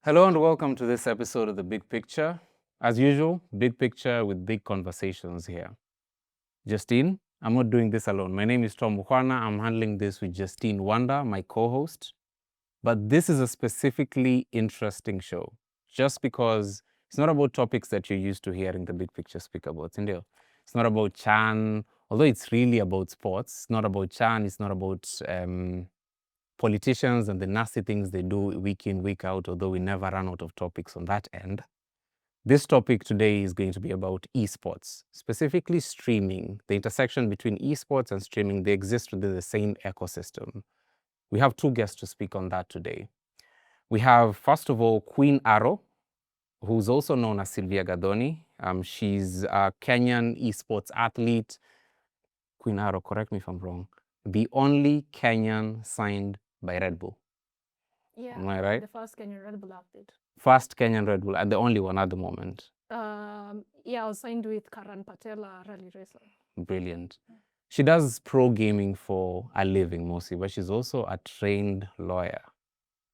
Hello and welcome to this episode of The Big Picture. As usual, big picture with big conversations here. Justine, I'm not doing this alone. My name is Tom Mukhwana. I'm handling this with Justine Wanda, my co-host. But this is a specifically interesting show, just because it's not about topics that you're used to hearing The Big Picture speak about. India. It's not about Chan, although it's really about sports. It's not about Chan. It's not about politicians and the nasty things they do week in, week out, although we never run out of topics on that end. This topic today is going to be about esports, specifically streaming. The intersection between esports and streaming, they exist within the same ecosystem. We have two guests to speak on that today. We have, first of all, Queen Arrow, who's also known as Sylvia Gadoni. She's a Kenyan esports athlete. Queen Arrow, correct me if I'm wrong, the only Kenyan signed by Red Bull. Yeah. Am I right? The first Kenyan Red Bull athlete. First Kenyan Red Bull, and the only one at the moment. Yeah, I was signed with Karan Patel, a rally racer. Brilliant. She does pro gaming for a living mostly, but she's also a trained lawyer.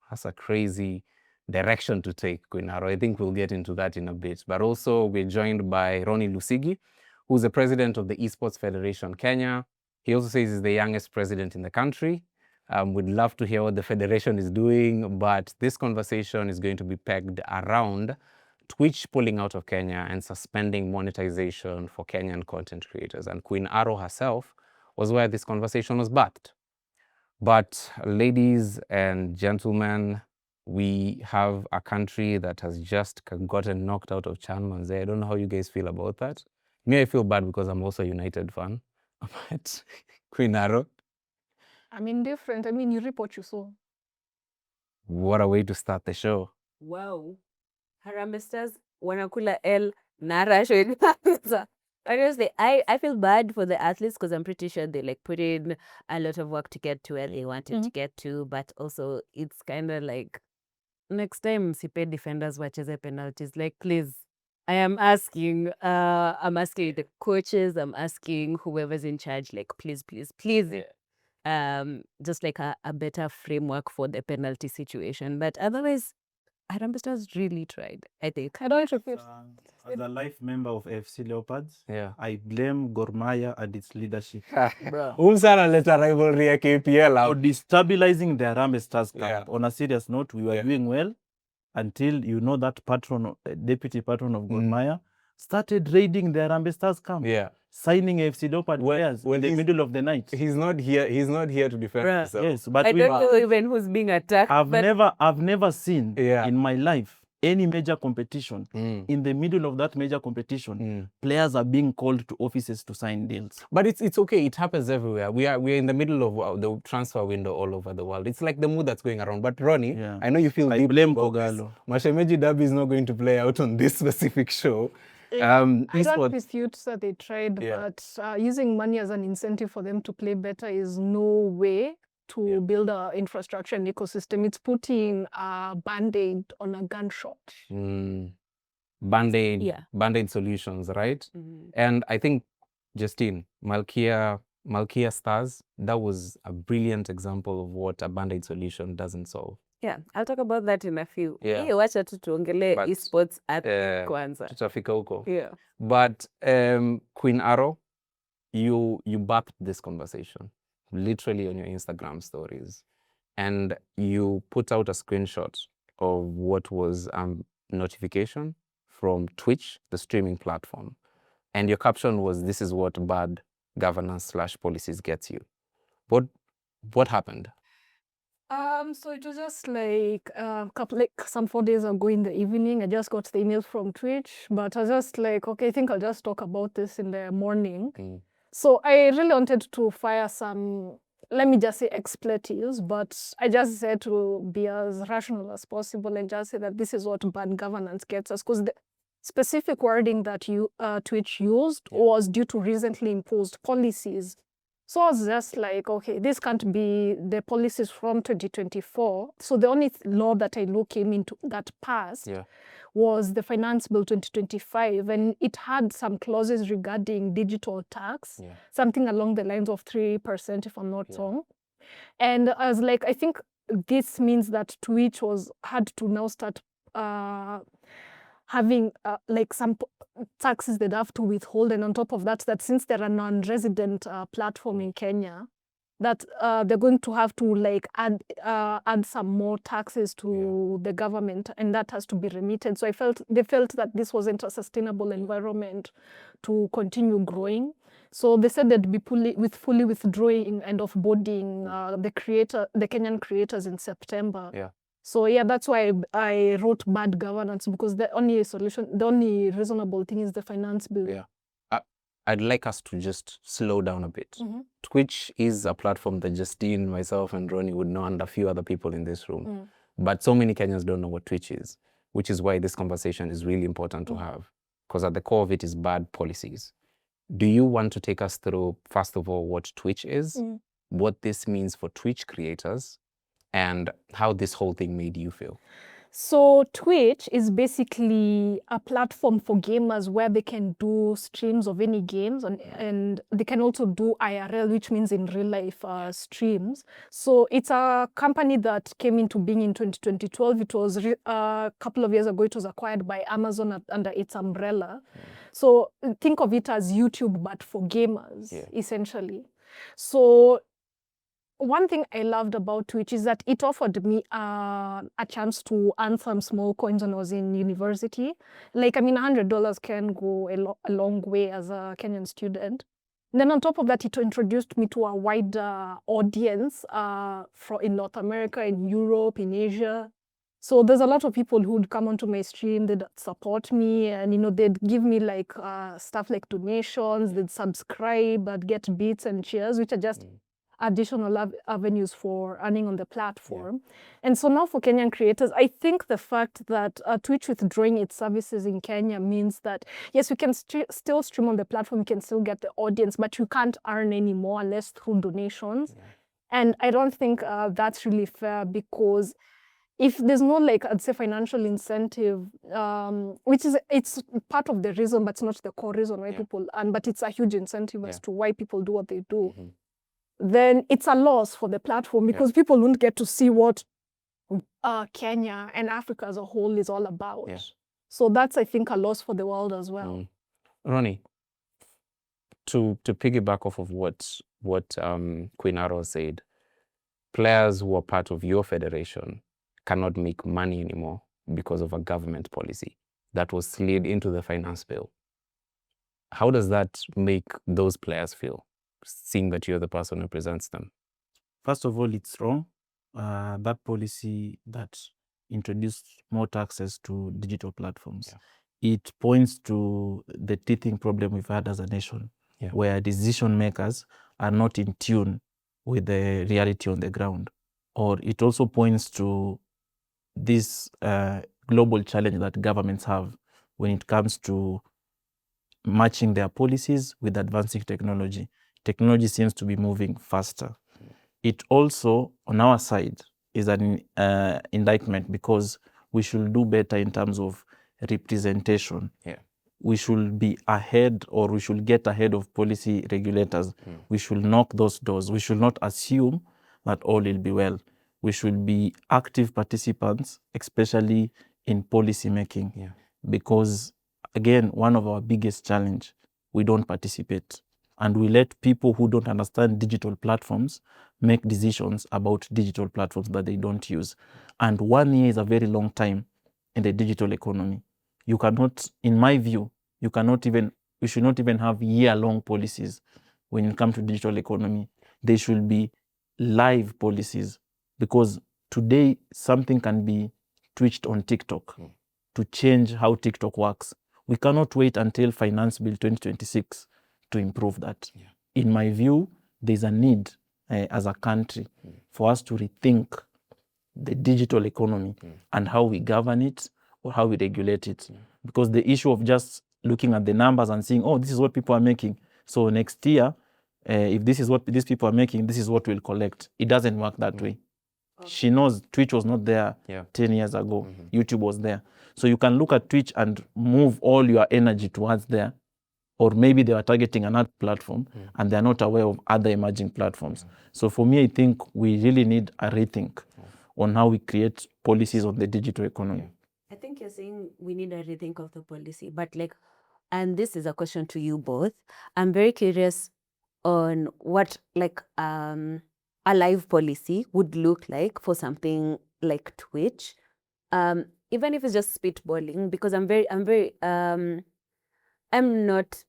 That's a crazy direction to take, Queen Arrow. I think we'll get into that in a bit. But also we're joined by Ronnie Lusigi, who's the president of the Esports Federation Kenya. He also says he's the youngest president in the country. We'd love to hear what the federation is doing, but this conversation is going to be pegged around Twitch pulling out of Kenya and suspending monetization for Kenyan content creators. And Queen Arrow herself was where this conversation was birthed. But ladies and gentlemen, we have a country that has just gotten knocked out of Chan Manze. I don't know how you guys feel about that. Me, I feel bad because I'm also a United fan. But Queen Arrow, I'm indifferent. I mean, you reap what you sow. what a way to start the show. Wow. Harambee Stars wanakula L na Russia. Honestly, I feel bad for the athletes because I'm pretty sure they put in a lot of work to get to where they wanted to get to, but also it's kind of like next time sipe defenders wacheze penalties. Like, please, I am asking, I'm asking the coaches, I'm asking whoever's in charge, like, please, just like a better framework for the penalty situation. But otherwise, Harambee Stars really tried, I think. I don't repeat. As a life member of FC Leopards, Yeah. I blame Gor Mahia and its leadership Umsana leta rivalry ya KPL for out. destabilizing the Harambee Stars camp. Yeah. On a serious note, we were doing well until that deputy patron of Gor Mahia started raiding the Harambee Stars camp. Yeah. Signing FC Leopards players in the middle of the night. He's not here to defend himself. Yes, but I don't know even who's being attacked. I've never seen Yeah. in my life any major competition. In the middle of that major competition, players are being called to offices to sign deals. But it's okay. It happens everywhere. We're in the middle of the transfer window all over the world. It's like the mood that's going around. But Ronnie, Yeah. I know you feel I deep blame about this. Kogalo. Mashemeji Derby is not going to play out on this specific show. I don't Esports, dispute that they tried, Yeah. but using money as an incentive for them to play better is no way to build an infrastructure and ecosystem. It's putting a band-aid on a gunshot. Band-Aid, Yeah. Band-Aid solutions, right? And I think, Justine, Malkia Stars, that was a brilliant example of what a Band-Aid solution doesn't solve. Yeah, I'll talk about that in a few. Yeah. Hey, wacha tu tuongele But, esports at kwanza. Tutafika huko. Yeah. But Queen Arrow, you birthed this conversation literally on your Instagram stories, and you put out a screenshot of what was notification from Twitch, the streaming platform, and your caption was, "This is what bad governance / policies gets you." What happened? So it was just like some 4 days ago in the evening. I just got the email from Twitch, but I was just like, okay, I think I'll just talk about this in the morning. So I really wanted to fire some, let me just say, expletives, but I just said to be as rational as possible and just say that this is what bad governance gets us, because the specific wording that Twitch used was due to recently imposed policies. So I was just like, okay, this can't be the policies from 2024. So the only law that I know came into that passed was the Finance Bill 2025, and it had some clauses regarding digital tax, something along the lines of 3%, if I'm not wrong. And I was like, I think this means that Twitch had to now start having like some taxes they'd have to withhold, and on top of that, that since they're a non-resident platform in Kenya, that they're going to have to like add some more taxes to the government, and that has to be remitted. So they felt that this wasn't a sustainable environment to continue growing. So they said they'd be fully withdrawing and offboarding the Kenyan creators in September. Yeah. So yeah, that's why I wrote bad governance, because the only reasonable thing is the finance bill. Yeah. I'd like us to just slow down a bit. Mm-hmm. Twitch is a platform that Justine, myself, and Ronnie would know, and a few other people in this room. But so many Kenyans don't know what Twitch is, which is why this conversation is really important to have, because at the core of it is bad policies. Do you want to take us through, first of all, what Twitch is, what this means for Twitch creators, and how this whole thing made you feel? So Twitch is basically a platform for gamers where they can do streams of any games, and they can also do IRL, which means in real life streams. So it's a company that came into being in 2012. It was a couple of years ago, it was acquired by Amazon under its umbrella. So think of it as YouTube, but for gamers, essentially. So one thing I loved about Twitch is that it offered me a chance to earn some small coins when I was in university. Like, I mean, $100 can go a long way as a Kenyan student. And then on top of that, it introduced me to a wider audience in North America, in Europe, in Asia. So there's a lot of people who would come onto my stream, they'd support me, and they'd give me like stuff like donations, they'd subscribe, I'd get beats and cheers, which are just additional avenues for earning on the platform. And so now for Kenyan creators, I think the fact that Twitch withdrawing its services in Kenya means that, yes, we can still stream on the platform, we can still get the audience, but you can't earn anymore unless through donations. And I don't think that's really fair, because if there's no, like, I'd say financial incentive, which is, it's part of the reason, but it's not the core reason why people earn, but it's a huge incentive as to why people do what they do. Then it's a loss for the platform, because people won't get to see what Kenya and Africa as a whole is all about. So that's, I think, a loss for the world as well. Ronnie, to piggyback off of what Queen Arrow said, players who are part of your federation cannot make money anymore because of a government policy that was slid into the finance bill. How does that make those players feel, seeing that you're the person who represents them? First of all, it's wrong. That policy that introduced more taxes to digital platforms, it points to the teething problem we've had as a nation, where decision makers are not in tune with the reality on the ground. Or it also points to this global challenge that governments have when it comes to matching their policies with advancing technology. Technology seems to be moving faster. It also, on our side, is an indictment, because we should do better in terms of representation. We should be ahead, or we should get ahead of policy regulators. We should knock those doors. We should not assume that all will be well. We should be active participants, especially in policy making, because, again, one of our biggest challenge, we don't participate. And we let people who don't understand digital platforms make decisions about digital platforms that they don't use. And 1 year is a very long time in the digital economy. You cannot, in my view, we should not even have year-long policies when it comes to digital economy. They should be live policies, because today something can be twitched on TikTok to change how TikTok works. We cannot wait until Finance Bill 2026 to improve that. In my view, there's a need as a country for us to rethink the digital economy and how we govern it or how we regulate it. Because the issue of just looking at the numbers and saying, oh, this is what people are making, so next year, if this is what these people are making, this is what we'll collect. It doesn't work that way. She knows Twitch was not there 10 years ago. YouTube was there. So you can look at Twitch and move all your energy towards there. Or maybe they are targeting another platform and they're not aware of other emerging platforms. So for me, I think we really need a rethink on how we create policies on the digital economy. I think you're saying we need a rethink of the policy, but like, and this is a question to you both. I'm very curious on what like a live policy would look like for something like Twitch, even if it's just spitballing, because I'm not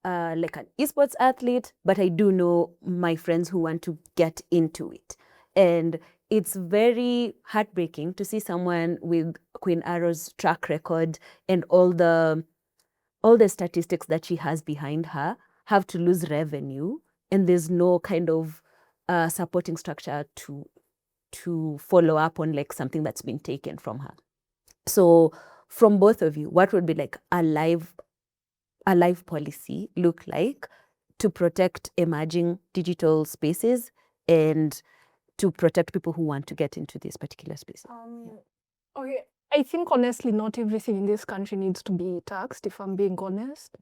like an esports athlete, but I do know my friends who want to get into it. And it's very heartbreaking to see someone with Queen Arrow's track record and all the statistics that she has behind her have to lose revenue, and there's no kind of supporting structure to follow up on like something that's been taken from her. So from both of you, what would be like a live policy look like to protect emerging digital spaces and to protect people who want to get into this particular space? Okay, I think honestly, not everything in this country needs to be taxed, if I'm being honest.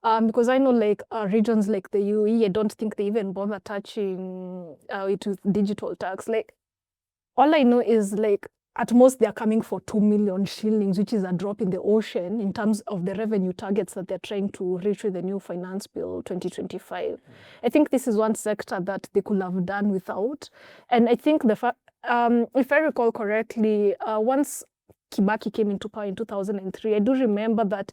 Because I know like regions like the UAE, I don't think they even bother touching it with digital tax. Like, all I know is like at most they're coming for 2 million shillings, which is a drop in the ocean in terms of the revenue targets that they're trying to reach with the new finance bill 2025. I think this is one sector that they could have done without. And I think if I recall correctly, once Kibaki came into power in 2003, I do remember that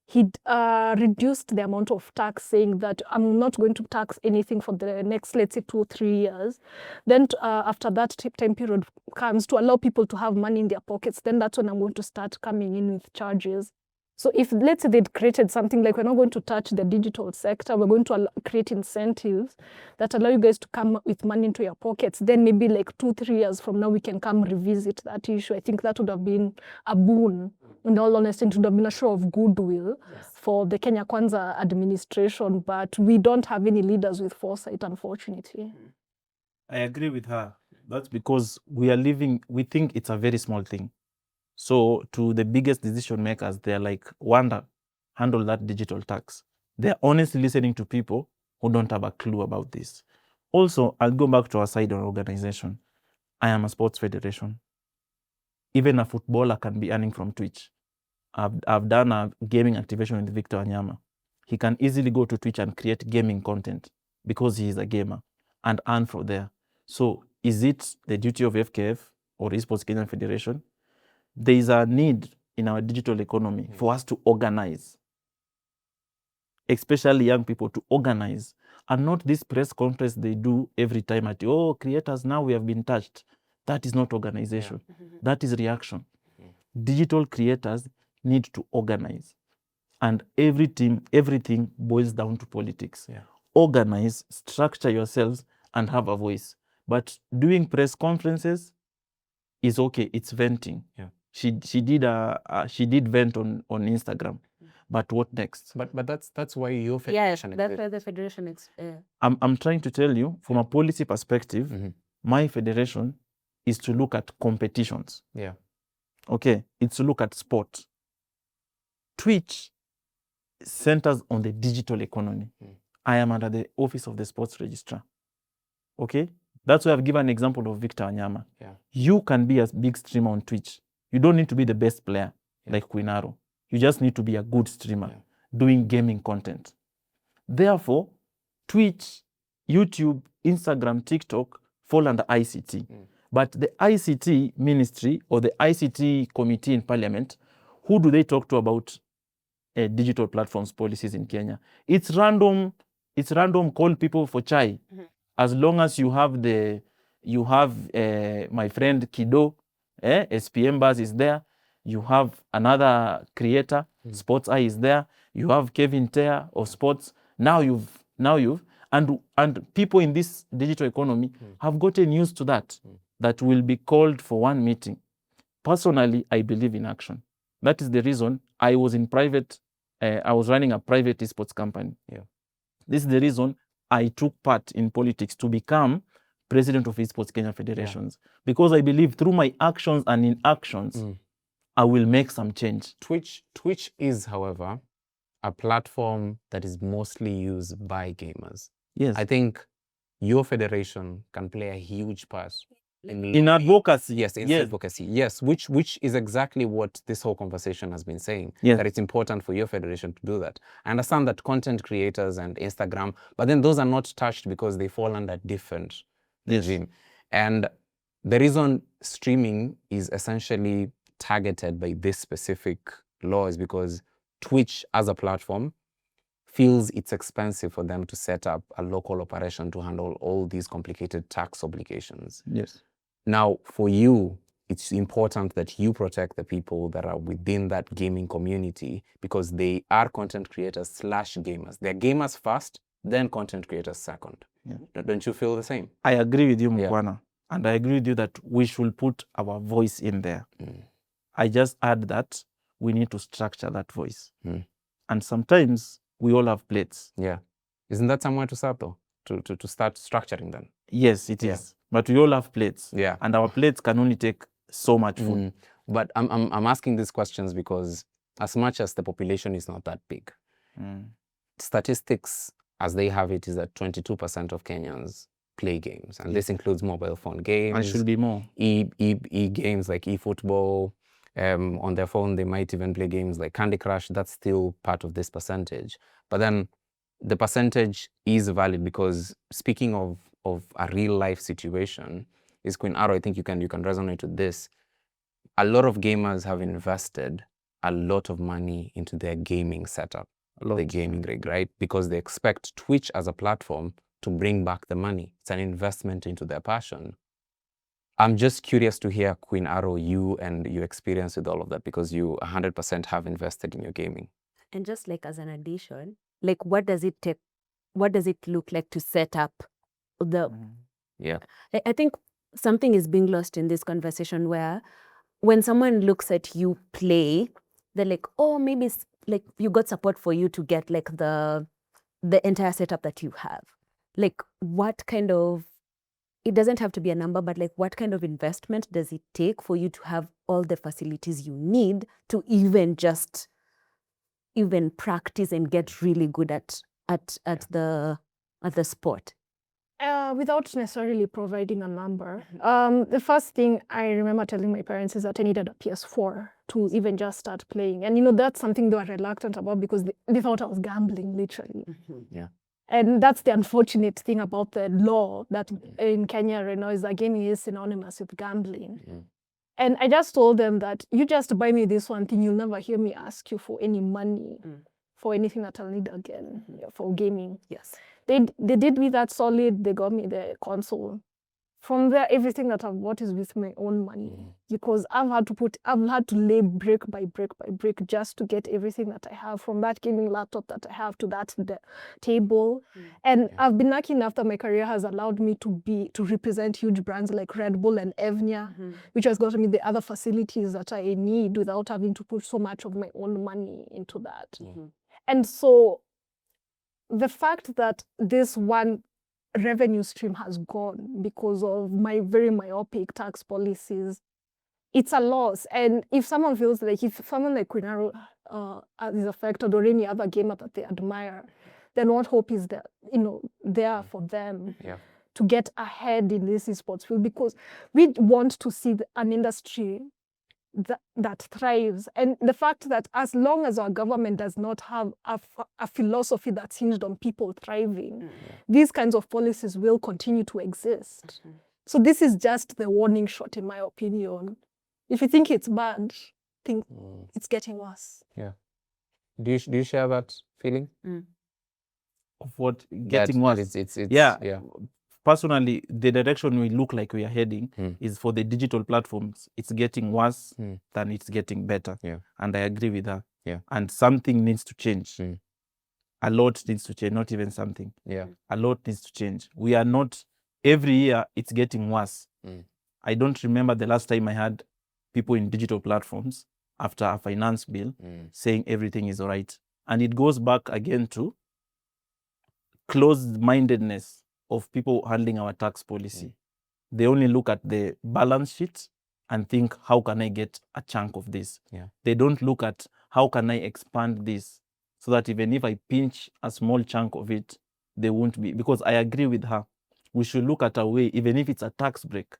he'd reduced the amount of tax, saying that I'm not going to tax anything for the next, let's say, 2 or 3 years. Then after that time period comes to allow people to have money in their pockets, then that's when I'm going to start coming in with charges. So if, let's say, they'd created something like, we're not going to touch the digital sector, we're going to create incentives that allow you guys to come with money into your pockets, then maybe like 2, 3 years from now, we can come revisit that issue. I think that would have been a boon. In all honesty, it would have been a show of goodwill for the Kenya Kwanza administration, but we don't have any leaders with foresight, unfortunately. I agree with her. That's because we think it's a very small thing. So to the biggest decision makers, they're like, wonder, handle that digital tax. They're honestly listening to people who don't have a clue about this. Also, I'll go back to our side on organization. I am a sports federation. Even a footballer can be earning from Twitch. I've done a gaming activation with Victor Anyama. He can easily go to Twitch and create gaming content because he is a gamer and earn from there. So is it the duty of FKF or Esports Kenya Federation? There is a need in our digital economy for us to organize, especially young people to organize, and not this press conference they do every time at, oh, creators, now we have been touched. That is not organization. That is reaction. Digital creators need to organize. And everything boils down to politics. Organize, structure yourselves, and have a voice. But doing press conferences is okay. It's venting. She did vent on Instagram. But what next? But that's why your federation Yes, that's why the federation is. I'm trying to tell you, from a policy perspective, my federation is to look at competitions. Okay, it's to look at sport. Twitch centers on the digital economy. I am under the office of the sports registrar. Okay, that's why I've given an example of Victor Anyama. You can be a big streamer on Twitch. You don't need to be the best player like Queen Arrow. You just need to be a good streamer doing gaming content. Therefore, Twitch, YouTube, Instagram, TikTok fall under ICT. But the ICT ministry or the ICT committee in parliament, who do they talk to about digital platforms policies in Kenya? It's random. Call people for chai. As long as you have my friend Kido, SPM Buzz is there. You have another creator, Sports Eye is there. You have Kevin Tea of Sports. Now you've and people in this digital economy have gotten used to that will be called for one meeting. Personally, I believe in action. That is the reason I was running a private esports company. This is the reason I took part in politics to become president of Esports Kenya Federations. Because I believe through my actions and inactions, I will make some change. Twitch is, however, a platform that is mostly used by gamers. Yes. I think your federation can play a huge part In advocacy. Yes, in advocacy. Yes, which is exactly what this whole conversation has been saying. Yes. That it's important for your federation to do that. I understand that content creators and Instagram, but then those are not touched because they fall under different regime. And the reason streaming is essentially targeted by this specific law is because Twitch as a platform feels it's expensive for them to set up a local operation to handle all these complicated tax obligations. Yes. Now, for you, it's important that you protect the people that are within that gaming community because they are content creators / gamers. They're gamers first, then content creators second. Yeah. Don't you feel the same? I agree with you, Mukwana. And I agree with you that we should put our voice in there. I just add that we need to structure that voice. And sometimes we all have plates. Yeah. Isn't that somewhere to start though? To start structuring them? Yes, it is. But we all have plates. Yeah. And our plates can only take so much food. But I'm asking these questions because as much as the population is not that big, statistics as they have it is that 22% of Kenyans play games. And this includes mobile phone games. And should be more. E-games like e-football. On their phone, they might even play games like Candy Crush. That's still part of this percentage. But then the percentage is valid because speaking of a real life situation, is Queen Arrow, I think you can resonate with this. A lot of gamers have invested a lot of money into their gaming setup, the gaming rig, right? Because they expect Twitch as a platform to bring back the money. It's an investment into their passion. I'm just curious to hear, Queen Arrow, you and your experience with all of that, because you 100% have invested in your gaming. And just like as an addition, like what does it take? What does it look like to set up the... Yeah. I think something is being lost in this conversation where when someone looks at you play, they're like, oh, maybe it's like you got support for you to get like the entire setup that you have. Like what kind of... It doesn't have to be a number, but like what kind of investment does it take for you to have all the facilities you need to even practice and get really good at the sport? Without necessarily providing a number, the first thing I remember telling my parents is that I needed a PS4 to even just start playing. And that's something they were reluctant about because they thought I was gambling, literally. Yeah. And that's the unfortunate thing about the law that in Kenya right now is that gaming is synonymous with gambling. And I just told them that you just buy me this one thing, you'll never hear me ask you for any money for anything that I'll need again for gaming. Yes. They did me that solid. They got me the console. From there, everything that I've bought is with my own money because I've had to lay brick by brick by brick just to get everything that I have, from that gaming laptop that I have to that table. And I've been lucky enough that my career has allowed me to represent huge brands like Red Bull and Evnia, which has gotten me the other facilities that I need without having to put so much of my own money into that. And so the fact that this one revenue stream has gone because of my very myopic tax policies, it's a loss. And if someone feels like, if someone like Queen Arrow is affected, or any other gamer that they admire, then what hope is there, there for them to get ahead in this esports field? Because we want to see an industry that thrives. And the fact that as long as our government does not have a philosophy that's hinged on people thriving, these kinds of policies will continue to exist. So this is just the warning shot, in my opinion. If you think it's bad, think it's getting worse. Yeah. Do you share that feeling? Of what getting worse? Yeah. Personally, the direction we look like we are heading is for the digital platforms. It's getting worse than it's getting better. Yeah. And I agree with that. Yeah. And something needs to change. A lot needs to change, not even something. Yeah. A lot needs to change. We are not, every year it's getting worse. I don't remember the last time I had people in digital platforms after a finance bill saying everything is all right. And it goes back again to closed-mindedness of people handling our tax policy. They only look at the balance sheet and think, how can I get a chunk of this? They don't look at how can I expand this so that even if I pinch a small chunk of it, they won't be. Because I agree with her. We should look at a way, even if it's a tax break,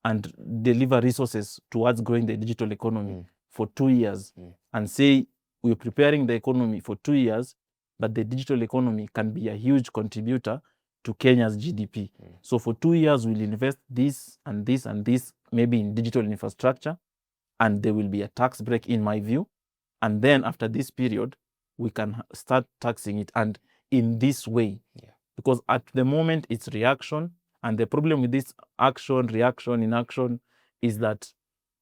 and deliver resources towards growing the digital economy for 2 years and say we're preparing the economy for 2 years, but the digital economy can be a huge contributor to Kenya's GDP. So for 2 years, we'll invest this and this and this, maybe in digital infrastructure, and there will be a tax break in my view. And then after this period, we can start taxing it, and in this way. Because at the moment, it's reaction. And the problem with this action, reaction, inaction is that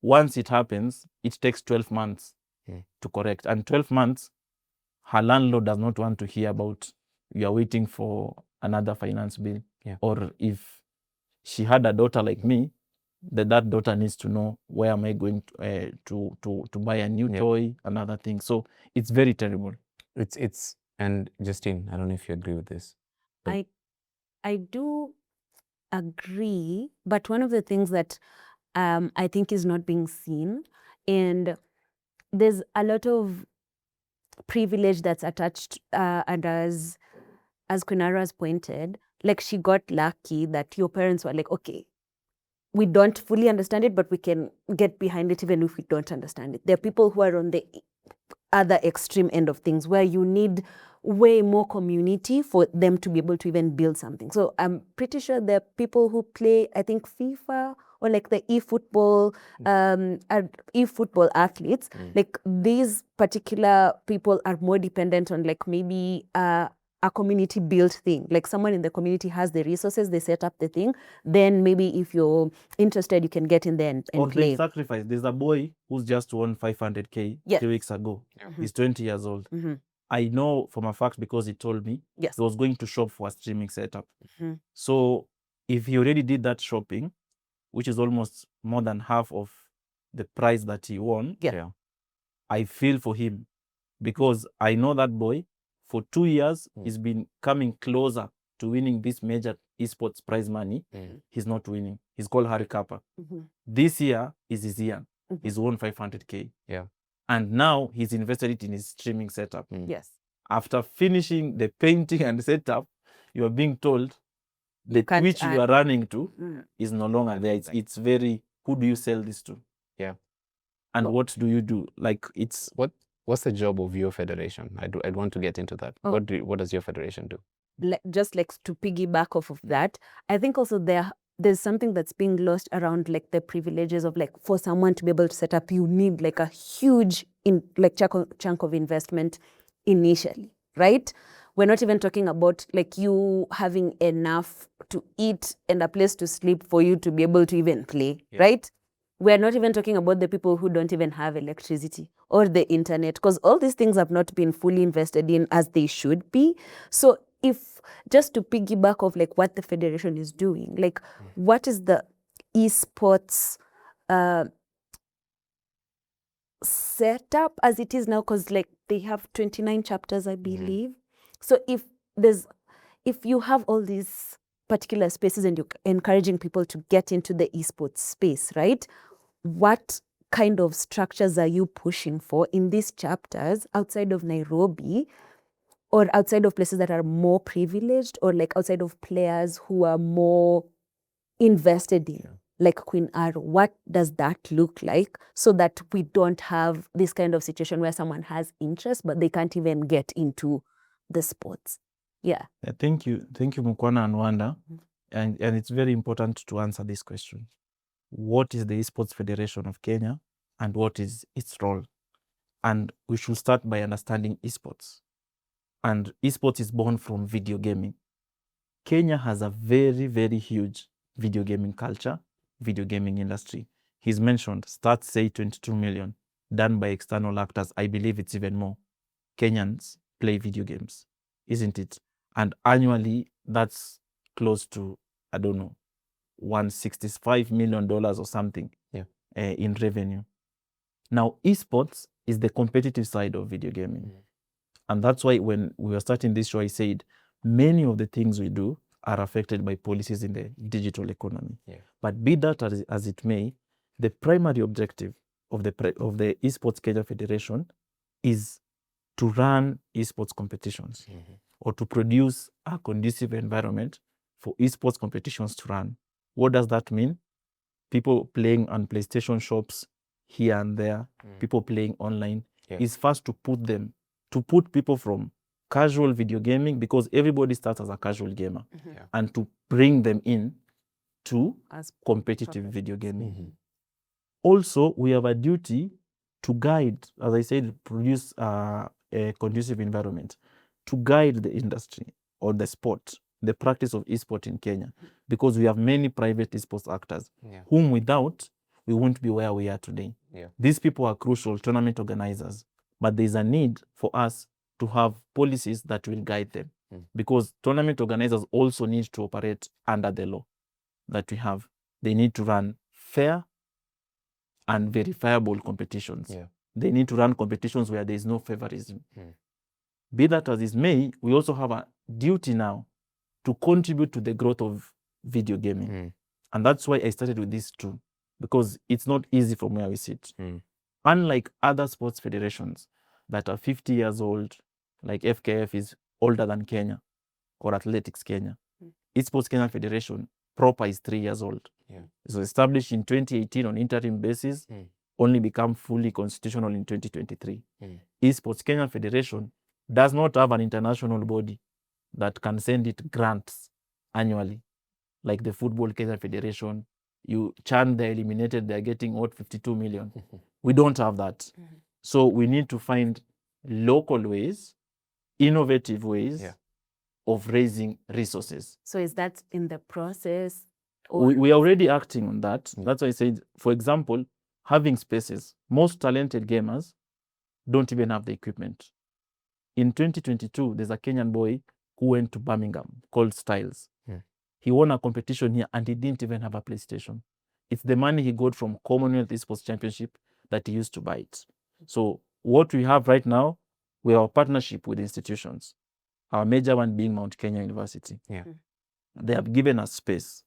once it happens, it takes 12 months to correct. And 12 months, her landlord does not want to hear about you are waiting for another finance bill. Or if she had a daughter like me, that daughter needs to know where am I going to buy a new toy, another thing. So it's very terrible. And Justine, I don't know if you agree with this. I do agree, but one of the things that I think is not being seen, and there's a lot of privilege that's attached, and as Queen Ara has pointed, like she got lucky that your parents were like, okay, we don't fully understand it, but we can get behind it even if we don't understand it. There are people who are on the other extreme end of things where you need way more community for them to be able to even build something. So I'm pretty sure there are people who play, I think, FIFA or like the eFootball athletes. Like these particular people are more dependent on like maybe a community built thing. Like someone in the community has the resources, they set up the thing. Then maybe if you're interested, you can get in there and or play. they sacrifice. There's a boy who's just won 500K 3 weeks ago. He's 20 years old. I know from a fact because he told me he was going to shop for a streaming setup. So if he already did that shopping, which is almost more than half of the price that he won, I feel for him because I know that boy for 2 years, he's been coming closer to winning this major esports prize money. He's not winning. He's called Harry Kappa. This year is his year. He's won 500K. And now he's invested it in his streaming setup. After finishing the painting and setup, you are being told the Twitch you are running to is no longer there. It's very, who do you sell this to? And what do you do? Like it's... What's the job of your federation? I'd want to get into that. What does your federation do? Just like to piggyback off of that, I think also there's something that's being lost around like the privileges of like for someone to be able to set up, you need like a huge chunk of investment initially, right? We're not even talking about like you having enough to eat and a place to sleep for you to be able to even play, right? We're not even talking about the people who don't even have electricity or the internet, because all these things have not been fully invested in as they should be. So if just to piggyback of like what the federation is doing, like what is the esports setup as it is now, because like they have 29 chapters, I believe. So if you have all these particular spaces and you're encouraging people to get into the esports space, right? What kind of structures are you pushing for in these chapters outside of Nairobi or outside of places that are more privileged or like outside of players who are more invested in, like Queen Ara? What does that look like so that we don't have this kind of situation where someone has interest but they can't even get into the sports? Thank you, Mukwana and Wanda. And it's very important to answer this question. What is the Esports Federation of Kenya and what is its role? And we should start by understanding esports. And esports is born from video gaming. Kenya has a very, very huge video gaming culture, video gaming industry. He's mentioned stats say 22 million done by external actors. I believe it's even more. Kenyans play video games, isn't it? And annually, that's close to, I don't know, $165 million or something in revenue. Now, esports is the competitive side of video gaming. And that's why when we were starting this show, I said, many of the things we do are affected by policies in the digital economy. But be that as it may, the primary objective of the Esports Kenya Federation is to run esports competitions or to produce a conducive environment for esports competitions to run. What does that mean? people playing on PlayStation shops here and there, people playing online, is first to put people from casual video gaming, because everybody starts as a casual gamer, and to bring them in to As competitive video gaming. Also, we have a duty to guide, as I said, produce a conducive environment, to guide the industry or the sport, the practice of esport in Kenya, because we have many private esports actors, whom without, we won't be where we are today. These people are crucial tournament organizers, but there's a need for us to have policies that will guide them, because tournament organizers also need to operate under the law that we have. They need to run fair and verifiable competitions. They need to run competitions where there is no favorism. Be that as it may, we also have a duty now to contribute to the growth of video gaming. And that's why I started with these two, because it's not easy from where we sit. Unlike other sports federations that are 50 years old, like FKF is older than Kenya, or Athletics Kenya. Esports Kenya Federation proper is 3 years old. It was established in 2018 on interim basis, only become fully constitutional in 2023. Esports Kenya Federation does not have an international body that can send it grants annually, like the Football Kenya Federation. You Chan, they're eliminated, they're getting 52 million. We don't have that. So we need to find local ways, innovative ways of raising resources. So is that in the process? We are already acting on that. That's why I said, for example, having spaces. Most talented gamers don't even have the equipment. In 2022, there's a Kenyan boy who went to Birmingham called Styles. He won a competition here and he didn't even have a PlayStation. It's the money he got from Commonwealth Esports Championship that he used to buy it. So what we have right now, we have a partnership with institutions. Our major one being Mount Kenya University. They have given us space.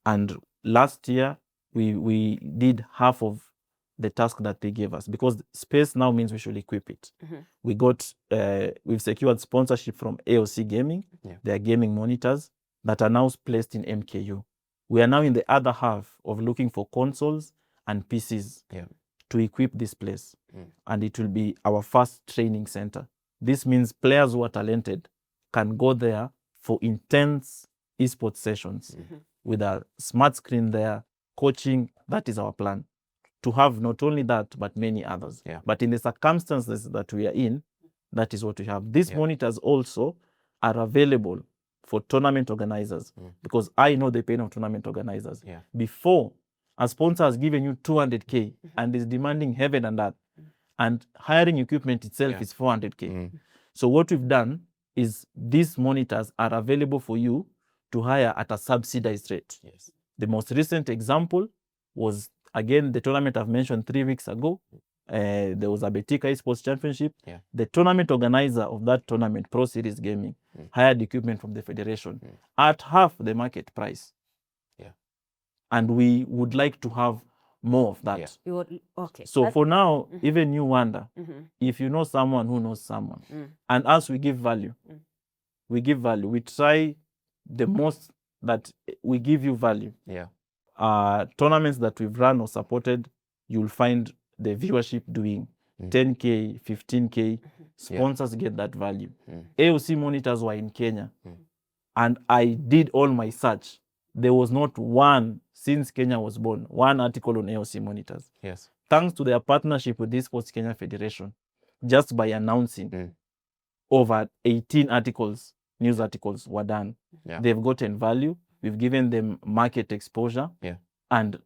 And last year, we did half of the task that they gave us, because space now means we should equip it. We've secured sponsorship from AOC Gaming, their gaming monitors that are now placed in MKU. We are now in the other half of looking for consoles and PCs to equip this place. And it will be our first training center. This means players who are talented can go there for intense esports sessions with a smart screen there, coaching. That is our plan, to have not only that, but many others. But in the circumstances that we are in, that is what we have. These monitors also are available for tournament organizers, because I know the pain of tournament organizers. Before, a sponsor has given you 200K and is demanding heaven and earth, and hiring equipment itself is 400K. So what we've done is these monitors are available for you to hire at a subsidized rate. The most recent example was, again, the tournament I've mentioned 3 weeks ago. There was a Betika Esports Championship. The tournament organizer of that tournament, Pro Series Gaming, hired equipment from the federation at half the market price. And we would like to have more of that. So for now, even you wonder if you know someone who knows someone. And us, we give value. We give value. We try the most that we give you value. Tournaments that we've run or supported, you'll find the viewership doing 10K, 15K. Sponsors get that value. AOC monitors were in Kenya. And I did all my search. There was not one, since Kenya was born, one article on AOC monitors. Thanks to their partnership with the Esports Kenya Federation, just by announcing, over 18 articles, news articles were done. They've gotten value. We've given them market exposure. And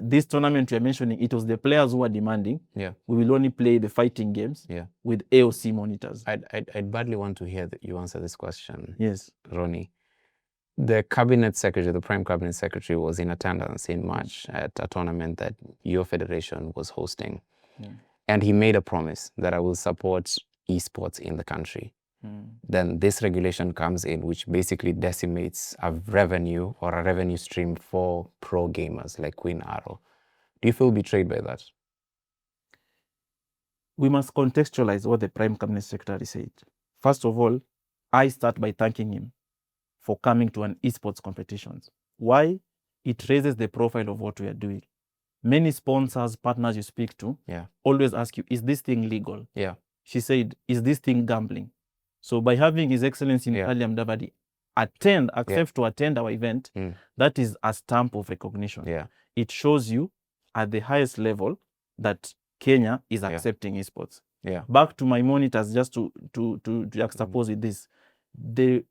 this tournament you're mentioning, it was the players who were demanding. We will only play the fighting games with AOC monitors. I'd badly want to hear that you answer this question. Yes. Ronnie. The cabinet secretary, the prime cabinet secretary, was in attendance in March at a tournament that your federation was hosting. And he made a promise that I will support esports in the country. Then this regulation comes in, which basically decimates a revenue or a revenue stream for pro gamers like Queen Arrow. Do you feel betrayed by that? We must contextualize what the prime cabinet secretary said. First of all, I start by thanking him for coming to an esports competitions. Why? It raises the profile of what we are doing. many sponsors, partners you speak to, always ask you, is this thing legal? She said, is this thing gambling? So by having His Excellency Musalia Mudavadi accept to attend our event, that is a stamp of recognition. It shows you at the highest level that Kenya is accepting esports. Back to my monitors, just to juxtapose with this, the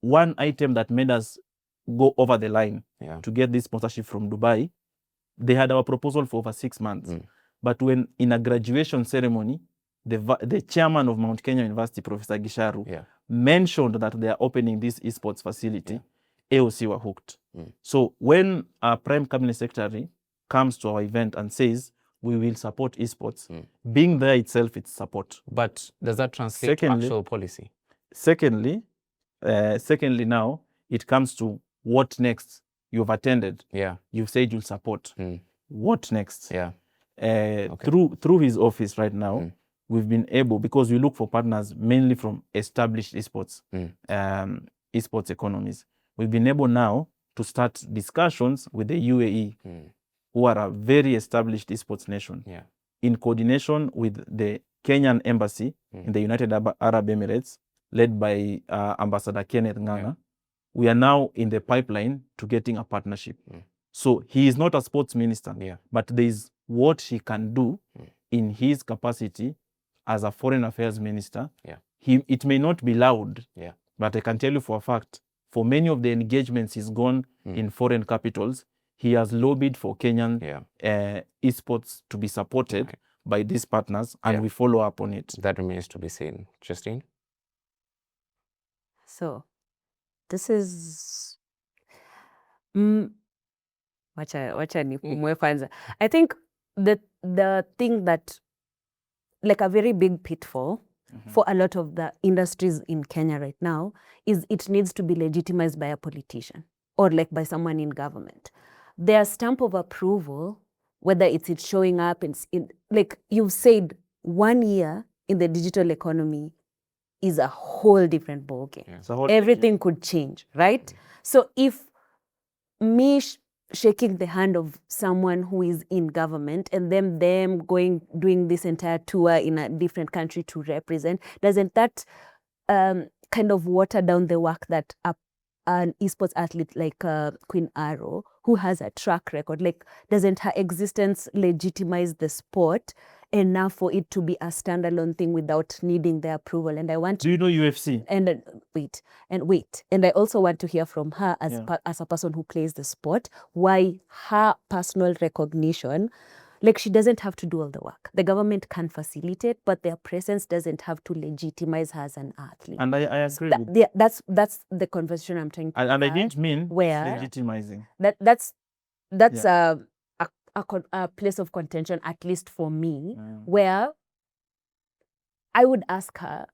one item that made us go over the line to get this sponsorship from Dubai, they had our proposal for over 6 months. But when in a graduation ceremony, the chairman of Mount Kenya University, Professor Gisharu, mentioned that they are opening this esports facility, AOC were hooked. So when our Prime Cabinet Secretary comes to our event and says, we will support esports, being there itself, it's support. But does that translate to actual policy? Secondly, now, it comes to what next. You've attended. You've said you'll support. What next? Through his office right now, we've been able, because we look for partners mainly from established esports, esports economies. We've been able now to start discussions with the UAE, who are a very established esports nation, in coordination with the Kenyan embassy in the United Arab Emirates, led by Ambassador Kenneth Nganga. We are now in the pipeline to getting a partnership. So he is not a sports minister, but there is what he can do in his capacity as a foreign affairs minister. It may not be loud, but I can tell you for a fact, for many of the engagements he's gone in foreign capitals, he has lobbied for Kenyan esports to be supported by these partners, and we follow up on it. That remains to be seen. Justine? So, this is wacha nipumue kwanza. I think the thing that, like a very big pitfall for a lot of the industries in Kenya right now, is it needs to be legitimized by a politician or like by someone in government. Their stamp of approval, whether it's showing up in like you've said, 1 year in the digital economy is a whole different ballgame. Everything could change, right? So if me shaking the hand of someone who is in government and them doing this entire tour in a different country to represent, doesn't that kind of water down the work that an esports athlete like Queen Arrow, who has a track record, like doesn't her existence legitimize the sport enough for it to be a standalone thing without needing the approval? And I want Do you know UFC? And wait. And I also want to hear from her as a person who plays the sport, why her personal recognition, like she doesn't have to do all the work. The government can facilitate, but their presence doesn't have to legitimize her as an athlete. And I agree with that's the conversation I'm trying to and I didn't mean where legitimizing. That's a place of contention, at least for me, where I would ask her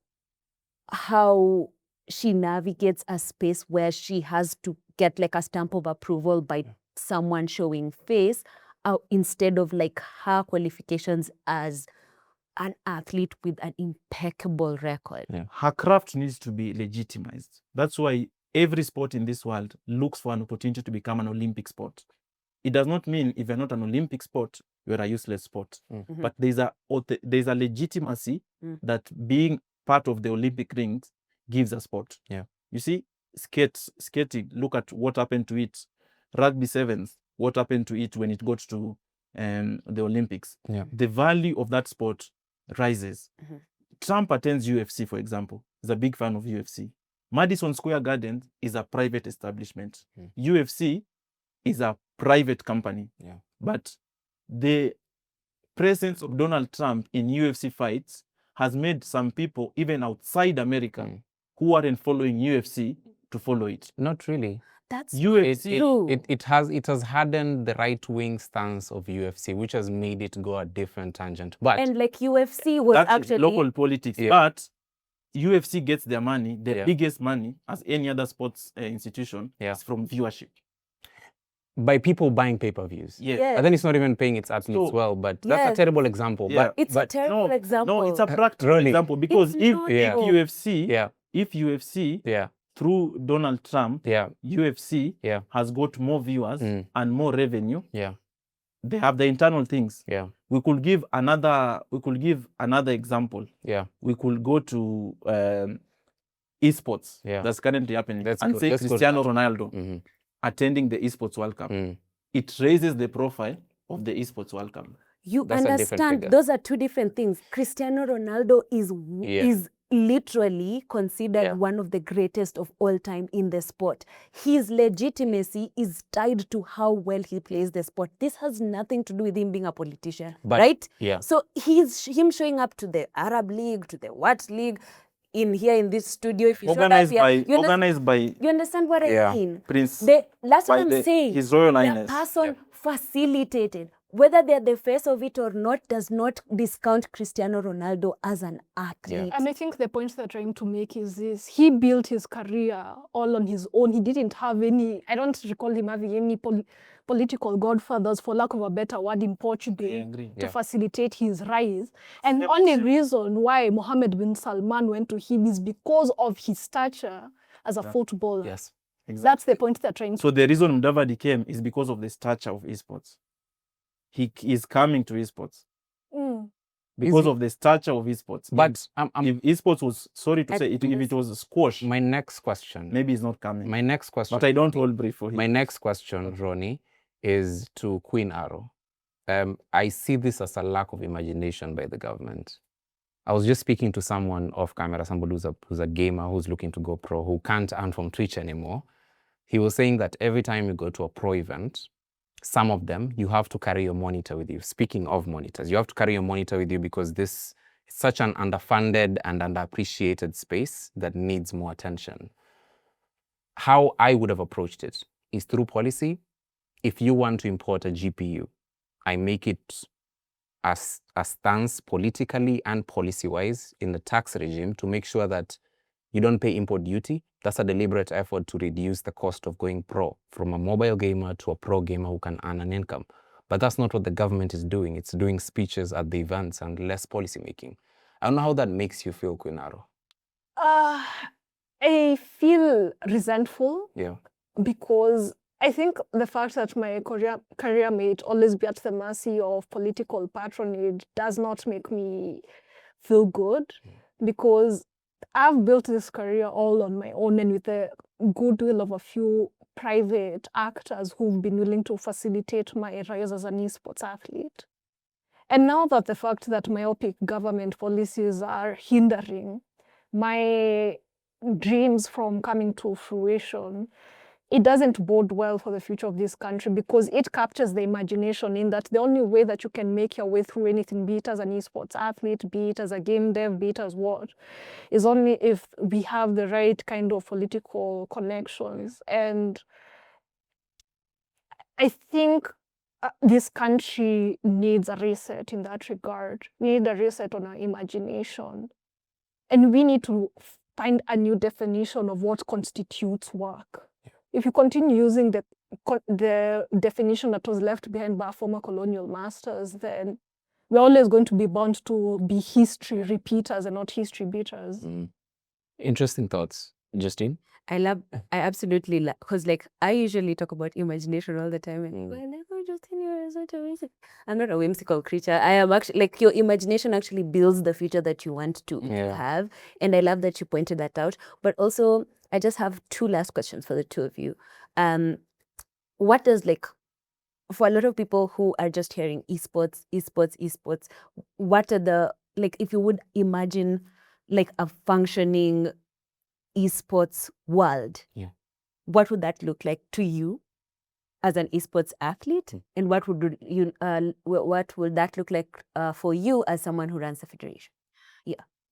how she navigates a space where she has to get like a stamp of approval by someone showing face, instead of like her qualifications as an athlete with an impeccable record. Her craft needs to be legitimized. That's why every sport in this world looks for an opportunity to become an Olympic sport. It does not mean if you're not an Olympic sport, you're a useless sport. But there's a legitimacy that being part of the Olympic rings gives a sport. You see, skating, look at what happened to it. Rugby sevens, what happened to it when it got to the Olympics. The value of that sport rises. Trump attends UFC, for example. He's a big fan of UFC. Madison Square Garden is a private establishment. UFC is a private company. But the presence of Donald Trump in UFC fights has made some people, even outside America, who aren't following UFC, to follow it. Not really. That's UFC. It has hardened the right-wing stance of UFC, which has made it go a different tangent. But and like UFC was actually local politics. But UFC gets their money, the biggest money, as any other sports institution, is from viewership. By people buying pay-per-views. Yes. But then it's not even paying its athletes well, but that's a terrible example. But it's a terrible example. No, it's a practical example, because if UFC through Donald Trump, UFC has got more viewers and more revenue, they have the internal things. Yeah. We could give another example. Yeah. We could go to esports. Yeah. That's currently happening. Let's and go- say let's go to Cristiano that. Ronaldo Mhm. attending the esports World Cup. Mm. It raises the profile of the esports World Cup. You That's a different understand, figure. those are two different things. Cristiano Ronaldo is literally considered Yeah. one of the greatest of all time in the sport. His legitimacy is tied to how well he plays the sport. This has nothing to do with him being a politician, But- right? yeah. So him showing up to the Arab League, to the what league, in this studio, if you Organized showed up here, by you understand what Yeah. I mean? Prince. That's what by I'm saying. His Royal The Highness. person facilitated, whether they're the face of it or not, does not discount Cristiano Ronaldo as an athlete. And I think the point they're trying to make is this: he built his career all on his own. He didn't have any, I don't recall him having any political godfathers, for lack of a better word, in Portugal agree. to Yeah. facilitate his rise. And the only reason why Mohammed bin Salman went to him is because of his stature as a footballer. Yes. That's the point they're trying to. So the reason Mudavadi came is because of the stature of esports. He is coming to esports Mm. because he? of the stature of esports. But if esports was, sorry to say, if it was a squash, my next question. maybe he's not coming. My next question. But I don't hold brief for him. My next question, Ronnie, is to Queen Arrow. I see this as a lack of imagination by the government. I was just speaking to someone off camera, somebody who's a gamer who's looking to go pro, who can't earn from Twitch anymore. He was saying that every time you go to a pro event, some of them, you have to carry your monitor with you. Speaking of monitors, you have to carry your monitor with you because this is such an underfunded and underappreciated space that needs more attention. How I would have approached it is through policy. If you want to import a GPU, I make it as a stance politically and policy-wise in the tax regime to make sure that you don't pay import duty. That's a deliberate effort to reduce the cost of going pro, from a mobile gamer to a pro gamer who can earn an income. But that's not what the government is doing. It's doing speeches at the events and less policy making. I don't know how that makes you feel, Queen Arrow. I feel resentful. Yeah. Because I think the fact that my career may always be at the mercy of political patronage does not make me feel good, because I've built this career all on my own and with the goodwill of a few private actors who've been willing to facilitate my rise as an esports athlete. And now that the fact that myopic government policies are hindering my dreams from coming to fruition, it doesn't bode well for the future of this country, because it captures the imagination in that the only way that you can make your way through anything, be it as an esports athlete, be it as a game dev, be it as what, is only if we have the right kind of political connections. And I think this country needs a reset in that regard. We need a reset on our imagination. And we need to find a new definition of what constitutes work. If you continue using the definition that was left behind by our former colonial masters, then we're always going to be bound to be history repeaters and not history beaters. Mm. Interesting thoughts. Justine? I absolutely love, because like I usually talk about imagination all the time. And I'm not a whimsical creature. I am actually, like, your imagination actually builds the future that you want to have. And I love that you pointed that out. But also, I just have two last questions for the two of you. What does, like, for a lot of people who are just hearing esports, what are the, like, if you would imagine like a functioning esports world, what would that look like to you as an esports athlete, and what would that look like for you as someone who runs a federation?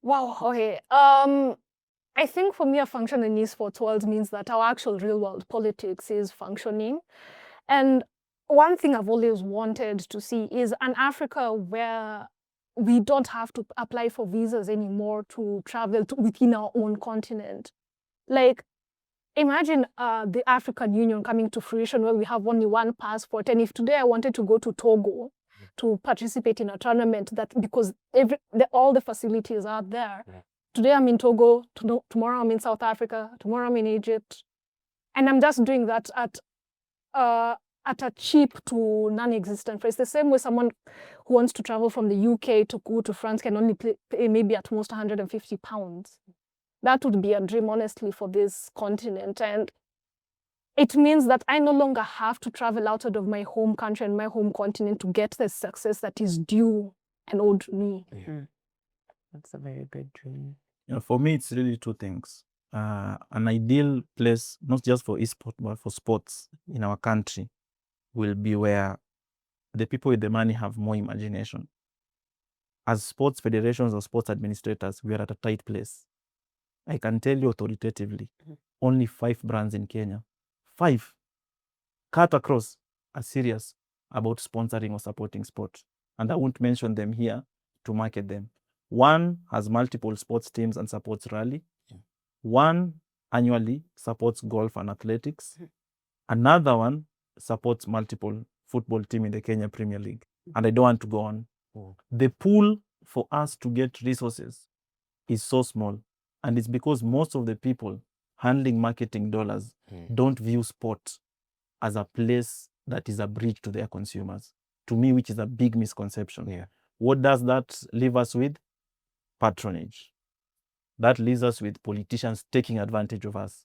Wow. Okay. I think for me, a functioning esports world means that our actual real world politics is functioning. And one thing I've always wanted to see is an Africa where we don't have to apply for visas anymore to travel within our own continent. Like, imagine the African Union coming to fruition where we have only one passport. And if today I wanted to go to Togo to participate in a tournament, that because all the facilities are there. Today I'm in Togo, tomorrow I'm in South Africa, tomorrow I'm in Egypt. And I'm just doing that at at a cheap to non-existent price. The same way someone who wants to travel from the UK to go to France can only pay maybe at most £150. That would be a dream, honestly, for this continent. And it means that I no longer have to travel outside of my home country and my home continent to get the success that is due and owed me. That's a very good dream. For me, it's really two things. An ideal place, not just for esports, but for sports in our country, will be where the people with the money have more imagination. As sports federations or sports administrators, we are at a tight place. I can tell you authoritatively, only 5 brands in Kenya, 5, cut across, are serious about sponsoring or supporting sport. And I won't mention them here to market them. One has multiple sports teams and supports rally. One annually supports golf and athletics. Another one supports multiple football team in the Kenya Premier League. And I don't want to go on. The pool for us to get resources is so small. And it's because most of the people handling marketing dollars don't view sport as a place that is a bridge to their consumers. To me, which is a big misconception. What does that leave us with? Patronage. That leaves us with politicians taking advantage of us.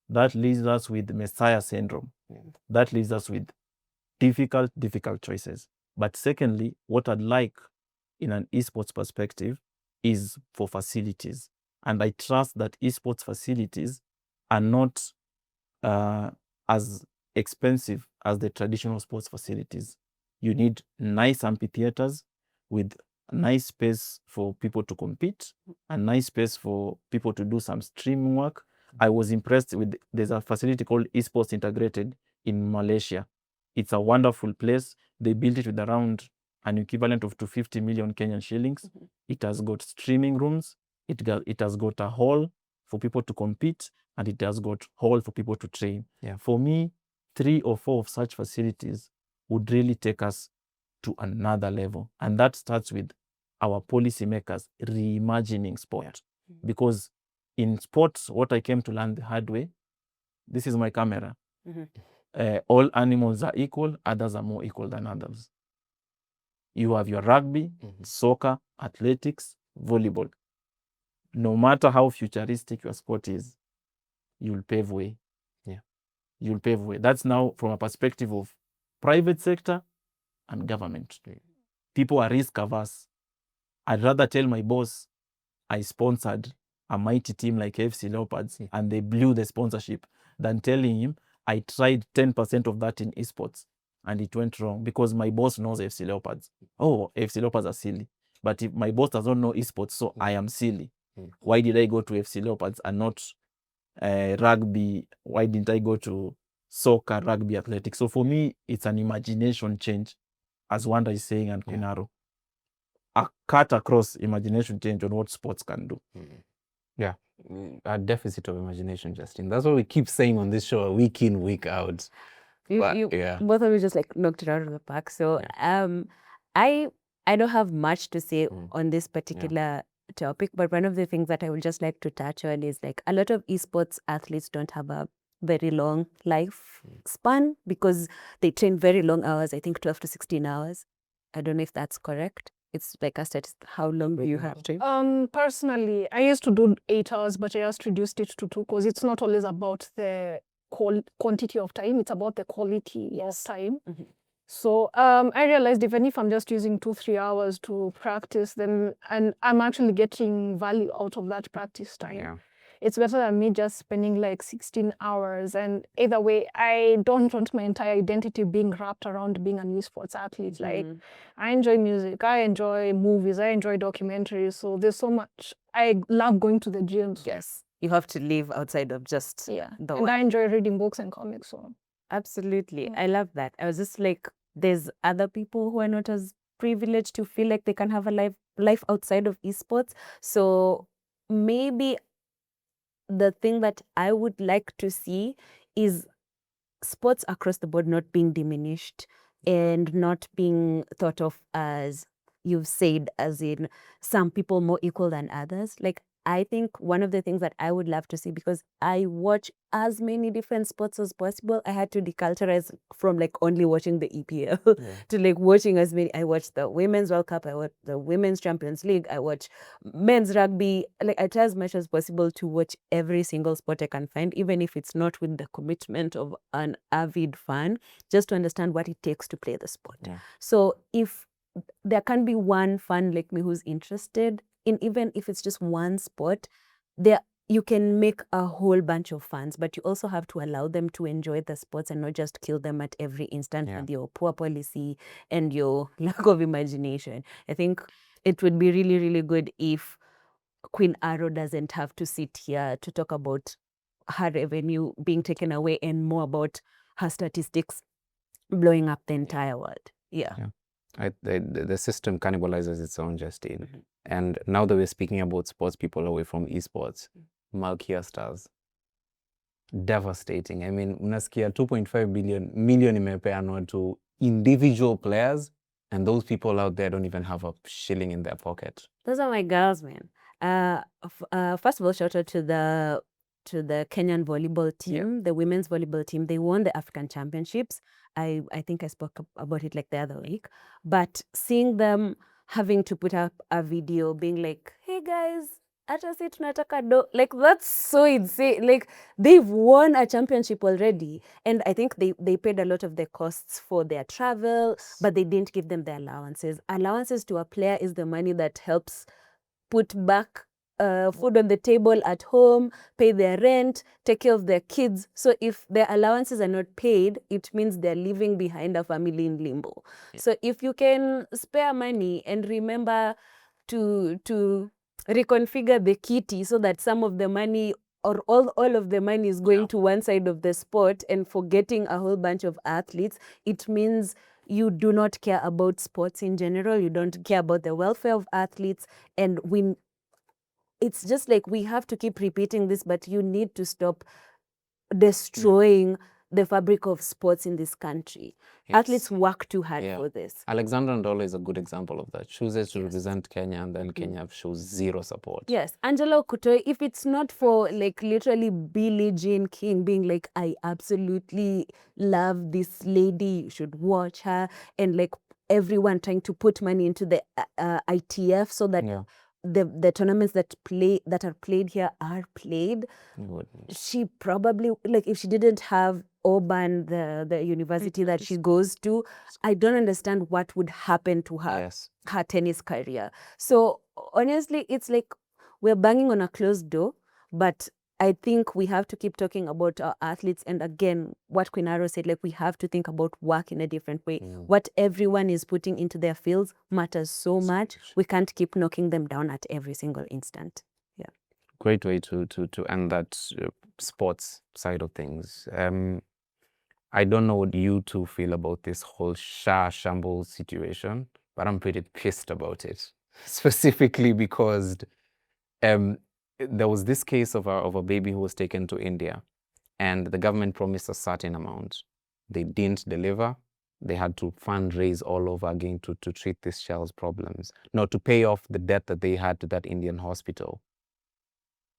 That leaves us with Messiah syndrome. That leaves us with difficult choices. But secondly, what I'd like in an esports perspective is for facilities. And I trust that esports facilities are not as expensive as the traditional sports facilities. You need nice amphitheaters with nice space for people to compete, a nice space for people to do some streaming work. I was impressed with, there's a facility called Esports Integrated in Malaysia. It's a wonderful place. They built it with around an equivalent of 250 million Kenyan shillings. It has got streaming rooms. It has got a hall for people to compete, and it has got hall for people to train. For me, 3 or 4 of such facilities would really take us to another level. And that starts with our policymakers reimagining sport. Because in sports, what I came to learn the hard way, this is my camera. All animals are equal, others are more equal than others. You have your rugby, soccer, athletics, volleyball. No matter how futuristic your sport is, you'll pave way. You'll pave way. That's now from a perspective of private sector and government. People are risk averse. I'd rather tell my boss I sponsored a mighty team like FC Leopards and they blew the sponsorship than telling him I tried 10% of that in esports and it went wrong because my boss knows FC Leopards. Oh, FC Leopards are silly. But if my boss doesn't know esports, so I am silly. Why did I go to FC Leopards and not rugby? Why didn't I go to soccer, rugby, athletics? So for me, it's an imagination change, as Wanda is saying, and Kunaro. A cut across imagination change on what sports can do. A deficit of imagination, Justin. That's what we keep saying on this show, week in, week out. Both of you just like knocked it out of the park. So I don't have much to say on this particular topic, but one of the things that I would just like to touch on is like a lot of esports athletes don't have a very long life span because they train very long hours, I think 12 to 16 hours. I don't know if that's correct. It's like a statistic. How long do you have to? Personally, I used to do 8 hours, but I just reduced it to 2 because it's not always about the quantity of time, it's about the quality of time. So I realized even if I'm just using 2-3 hours to practice, then and I'm actually getting value out of that practice time. It's better than me just spending like 16 hours. And either way, I don't want my entire identity being wrapped around being an esports athlete. Like, I enjoy music, I enjoy movies, I enjoy documentaries. So there's so much. I love going to the gym. So. Yes, you have to live outside of just the and I enjoy reading books and comics. So. Absolutely. I love that. I was just like, there's other people who are not as privileged to feel like they can have a life outside of esports. So maybe the thing that I would like to see is sports across the board not being diminished and not being thought of as, you've said, as in some people more equal than others. Like, I think one of the things that I would love to see, because I watch as many different sports as possible, I had to deculturize from like only watching the EPL to like watching as many. I watched the Women's World Cup, I watched the Women's Champions League, I watch men's rugby. Like I try as much as possible to watch every single sport I can find, even if it's not with the commitment of an avid fan, just to understand what it takes to play the sport. So if there can be one fan like me who's interested in, even if it's just one sport, there you can make a whole bunch of fans, but you also have to allow them to enjoy the sports and not just kill them at every instant with your poor policy and your lack of imagination. I think it would be really, really good if Queen Arrow doesn't have to sit here to talk about her revenue being taken away and more about her statistics blowing up the entire world. The system cannibalizes its own Justine. And now that we're speaking about sports people away from esports, Malkia Stars, devastating. I mean, unasikia 2.5 million imepeanwa to individual players, and those people out there don't even have a shilling in their pocket. Those are my girls, man. First of all, shout out to the Kenyan volleyball team, the women's volleyball team. They won the African Championships. I think I spoke about it like the other week. But seeing them having to put up a video being like, hey guys, atasi tunataka do, like that's so insane. Like they've won a championship already. And I think they paid a lot of the costs for their travel, but they didn't give them the allowances. Allowances to a player is the money that helps put back food on the table at home, pay their rent, take care of their kids. So if their allowances are not paid, it means they're leaving behind a family in limbo. So if you can spare money and remember to reconfigure the kitty so that some of the money or all of the money is going to one side of the sport and forgetting a whole bunch of athletes, it means you do not care about sports in general. You don't care about the welfare of athletes. And it's just like we have to keep repeating this, but you need to stop destroying the fabric of sports in this country. Athletes work too hard for this. Alexandra Ndolo is a good example of that. Chooses to represent Kenya, and then Kenya shows zero support. Yes, Angela Kutoi, if it's not for like literally Billie Jean King being like, I absolutely love this lady, you should watch her, and like everyone trying to put money into the ITF so that the tournaments that are played here are played. She probably, like if she didn't have Auburn, the university that she goes to, I don't understand what would happen to her her tennis career. So honestly, it's like we're banging on a closed door, but I think we have to keep talking about our athletes. And again, what Queen Arrow said, like we have to think about work in a different way. What everyone is putting into their fields matters so much. We can't keep knocking them down at every single instant. Great way to end that sports side of things. I don't know what you two feel about this whole Sha-mbles situation, but I'm pretty pissed about it. Specifically because there was this case of a baby who was taken to India, and the government promised a certain amount. They didn't deliver. They had to fundraise all over again to treat this child's problems, to pay off the debt that they had to that Indian hospital.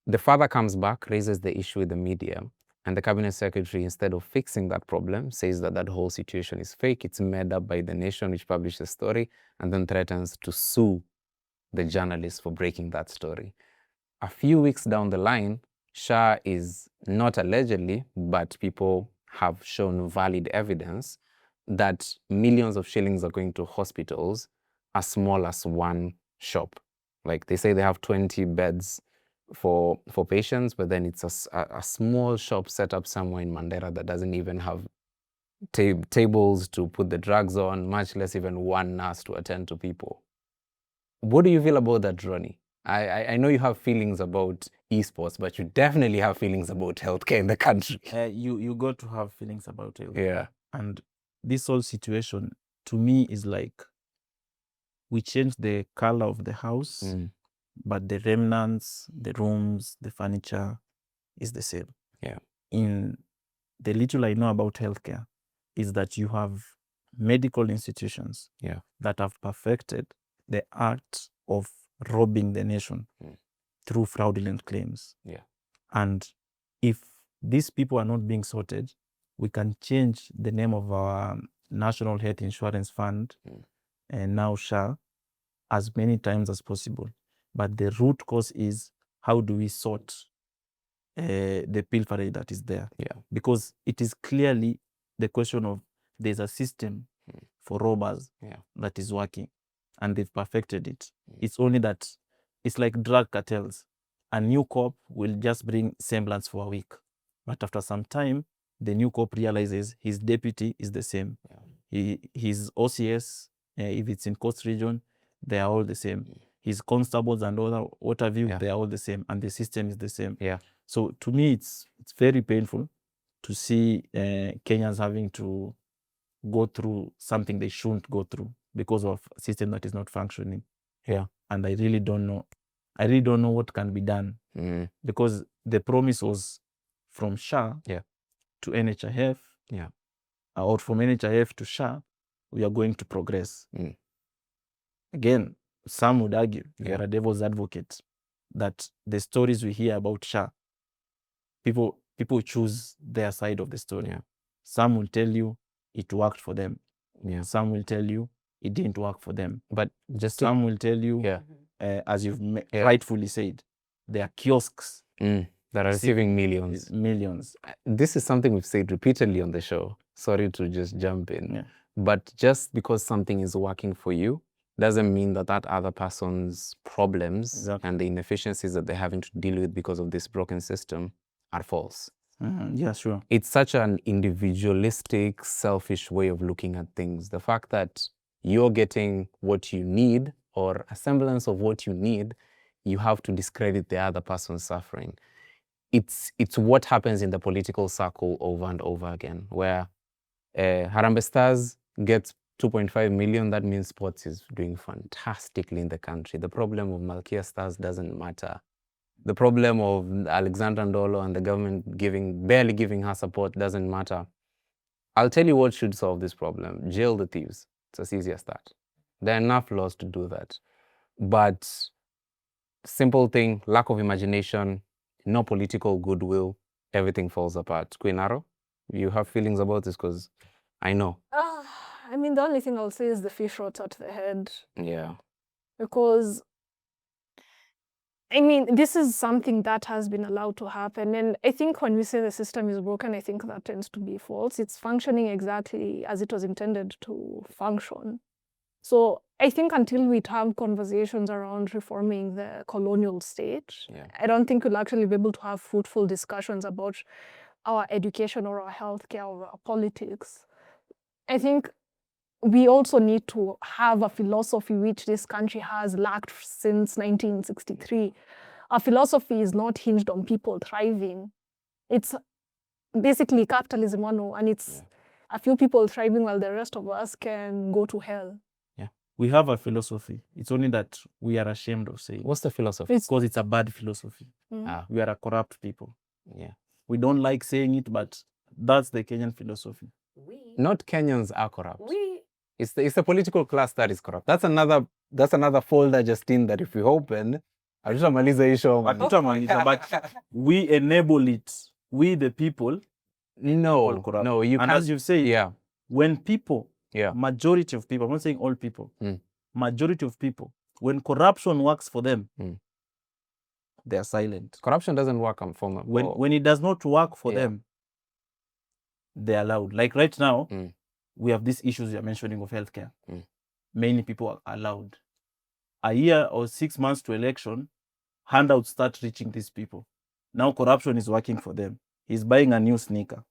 The father comes back, raises the issue with the media, and the cabinet secretary, instead of fixing that problem, says that that whole situation is fake. It's made up by the Nation, which published the story, and then threatens to sue the journalist for breaking that story. A few weeks down the line, Sha is not allegedly, but people have shown valid evidence that millions of shillings are going to hospitals as small as one shop. Like they say they have 20 beds for patients, but then it's a small shop set up somewhere in Mandera that doesn't even have tables to put the drugs on, much less even one nurse to attend to people. What do you feel about that, Ronnie? I know you have feelings about esports, but you definitely have feelings about healthcare in the country. You got to have feelings about healthcare. Yeah. And this whole situation, to me, is like we changed the color of the house, but the remnants, the rooms, the furniture is the same. Yeah. In the little I know about healthcare is that you have medical institutions that have perfected the art of robbing the nation. through fraudulent claims. Yeah. And if these people are not being sorted, we can change the name of our National Health Insurance Fund and now SHA as many times as possible. But the root cause is, how do we sort the pilferage that is there? Yeah. Because it is clearly the question of, there's a system for robbers that is working, and they've perfected it. It's only that it's like drug cartels. A new cop will just bring semblance for a week, but after some time, the new cop realizes his deputy is the same. His OCS, if it's in Coast Region, they are all the same. His constables and what have you, they are all the same, and the system is the same. Yeah. So to me, it's very painful to see Kenyans having to go through something they shouldn't go through because of a system that is not functioning. Yeah. And I really don't know. I really don't know what can be done, because the promise was from SHA to NHIF, or from NHIF to SHA, we are going to progress. Again, some would argue, you're a devil's advocate, that the stories we hear about SHA, people choose their side of the story. Some will tell you it worked for them. Some will tell you it didn't work for them. But just some will tell you, as you've rightfully said, there are kiosks that are receiving millions. Millions. This is something we've said repeatedly on the show. Sorry to just jump in. But just because something is working for you doesn't mean that that other person's problems and the inefficiencies that they're having to deal with because of this broken system are false. Yeah, sure. It's such an individualistic, selfish way of looking at things. The fact that you're getting what you need, or a semblance of what you need, you have to discredit the other person's suffering. It's what happens in the political circle over and over again, where Harambee Stars gets 2.5 million. That means sports is doing fantastically in the country. The problem of Malkia Stars doesn't matter. The problem of Alexandra Ndolo and the government barely giving her support doesn't matter. I'll tell you what should solve this problem. Jail the thieves. It's as easy as that. There are enough laws to do that. But simple thing, lack of imagination, no political goodwill, everything falls apart. Queen Arrow, you have feelings about this? Because I know. I mean, the only thing I'll say is the fish rots at the head. Yeah. Because I mean, this is something that has been allowed to happen. And I think when we say the system is broken, I think that tends to be false. It's functioning exactly as it was intended to function. So I think until we have conversations around reforming the colonial state, I don't think we'll actually be able to have fruitful discussions about our education or our healthcare or our politics. I think we also need to have a philosophy which this country has lacked since 1963. Our philosophy is not hinged on people thriving. It's basically capitalism 101, and it's a few people thriving while the rest of us can go to hell. We have a philosophy. It's only that we are ashamed of saying. What's the philosophy? Because it's a bad philosophy. We are a corrupt people. We don't like saying it, but that's the Kenyan philosophy. Not Kenyans are corrupt. It's the political class that is corrupt. That's another folder, Justine, that if we open, but we enable it. We the people. No, you and can't. As you say, when people, majority of people, I'm not saying all people, majority of people, when corruption works for them, they are silent. Corruption doesn't work for them. When it does not work for them, they are loud. Like right now, we have these issues you're mentioning of healthcare. Many people are loud. A year or 6 months to election, handouts start reaching these people. Now corruption is working for them. He's buying a new sneaker.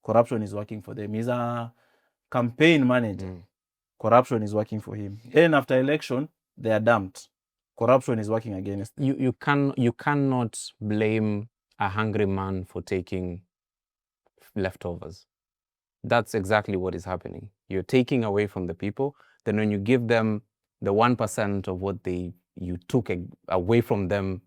Corruption is working for them. He's a campaign manager. Corruption is working for him. Then after election, they are dumped. Corruption is working against them. You cannot blame a hungry man for taking leftovers. That's exactly what is happening. You're taking away from the people. Then when you give them the 1% of what you took away from them,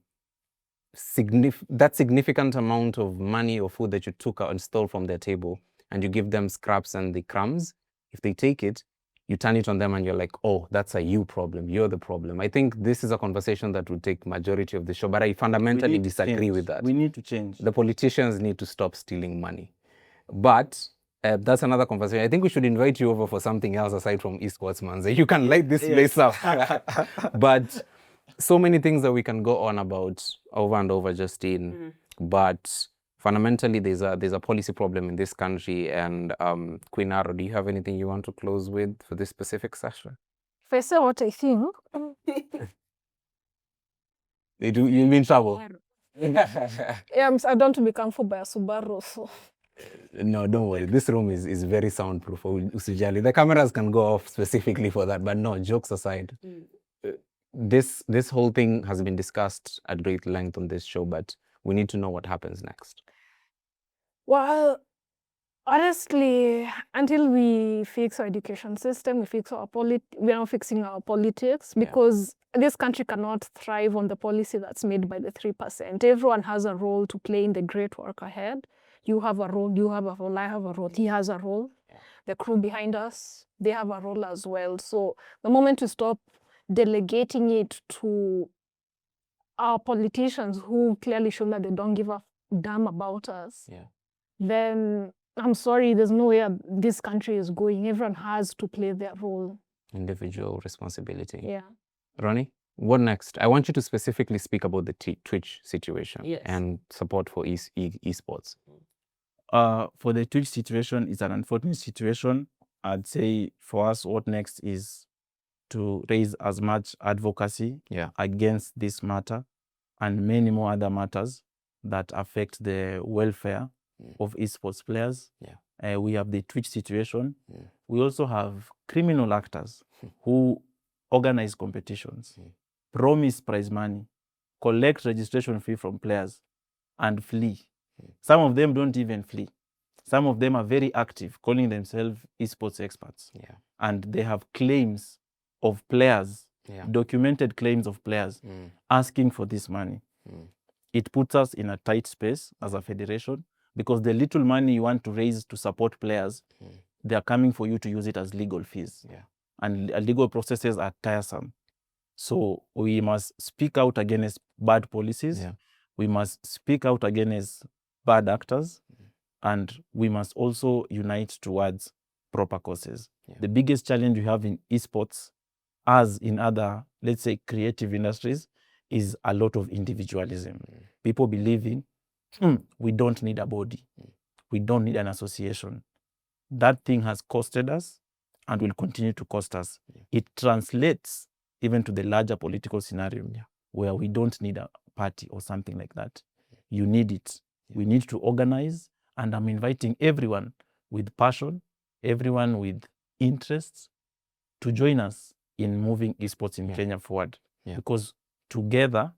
that significant amount of money or food that you took and stole from their table, and you give them scraps and the crumbs, if they take it, you turn it on them and you're like, oh, that's a you problem. You're the problem. I think this is a conversation that will take majority of the show, but I fundamentally disagree with that. We need to change. The politicians need to stop stealing money. But that's another conversation. I think we should invite you over for something else aside from esports, man. You can light this place up. But so many things that we can go on about over and over, Justine. But fundamentally, there's a policy problem in this country. And Queen Aro, do you have anything you want to close with for this specific session? If I say what I think, You'll be in trouble. yeah, I don't want to be comfortable by a Subaru, so. No, don't worry. This room is very soundproof. Usijali. The cameras can go off specifically for that, but no, jokes aside. This whole thing has been discussed at great length on this show, but we need to know what happens next. Well, honestly, until we fix our education system, we fix our we're not fixing our politics, because this country cannot thrive on the policy that's made by the 3%. Everyone has a role to play in the great work ahead. You have a role, you have a role, I have a role, he has a role. The crew behind us, they have a role as well. So the moment we stop delegating it to our politicians who clearly show that they don't give a damn about us, then I'm sorry, there's no way this country is going. Everyone has to play their role. Individual responsibility. Yeah. Ronnie, what next? I want you to specifically speak about the Twitch situation and support for esports. For the Twitch situation, it's an unfortunate situation. I'd say for us, what next is to raise as much advocacy against this matter and many more other matters that affect the welfare of esports players. We have the Twitch situation. We also have criminal actors who organize competitions, promise prize money, collect registration fee from players, and flee. Some of them don't even flee. Some of them are very active, calling themselves esports experts. And they have claims of players, documented claims of players, asking for this money. It puts us in a tight space as a federation, because the little money you want to raise to support players, they are coming for you to use it as legal fees. And legal processes are tiresome. So we must speak out against bad policies. We must speak out against bad actors. And we must also unite towards proper causes. The biggest challenge we have in esports, as in other, let's say, creative industries, is a lot of individualism. People believe in, we don't need a body. We don't need an association. That thing has costed us and will continue to cost us. It translates even to the larger political scenario where we don't need a party or something like that. You need it. We need to organize, and I'm inviting everyone with passion, everyone with interests to join us in moving esports in Kenya forward. Because together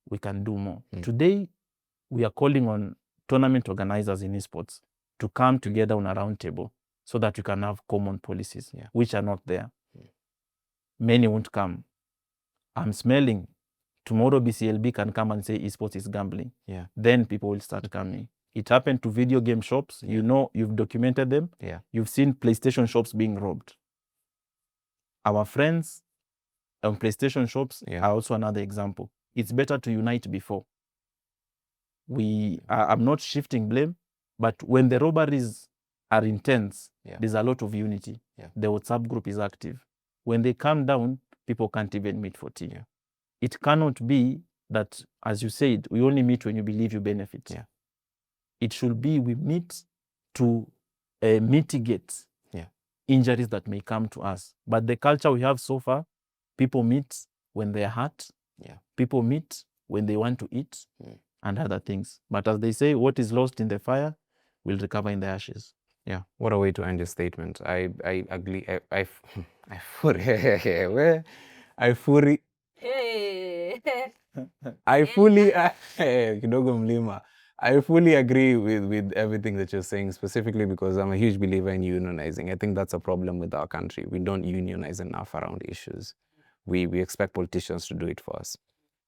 we can do more. Today, we are calling on tournament organizers in esports to come together on a round table so that we can have common policies, which are not there. Many won't come. I'm smelling tomorrow BCLB can come and say esports is gambling. Then people will start coming. It happened to video game shops. You know, you've documented them. You've seen PlayStation shops being robbed. Our friends on PlayStation shops are also another example. It's better to unite before. I'm not shifting blame, but when the robberies are intense, there's a lot of unity. The WhatsApp group is active. When they come down, people can't even meet for tea. It cannot be that, as you said, we only meet when you believe you benefit. It should be we meet to mitigate injuries that may come to us. But the culture we have so far, people meet when they're hurt. People meet when they want to eat and other things. But as they say, what is lost in the fire will recover in the ashes. What a way to end your statement. I agree. I fully agree with everything that you're saying, specifically because I'm a huge believer in unionizing. I think that's a problem with our country. We don't unionize enough around issues. We expect politicians to do it for us.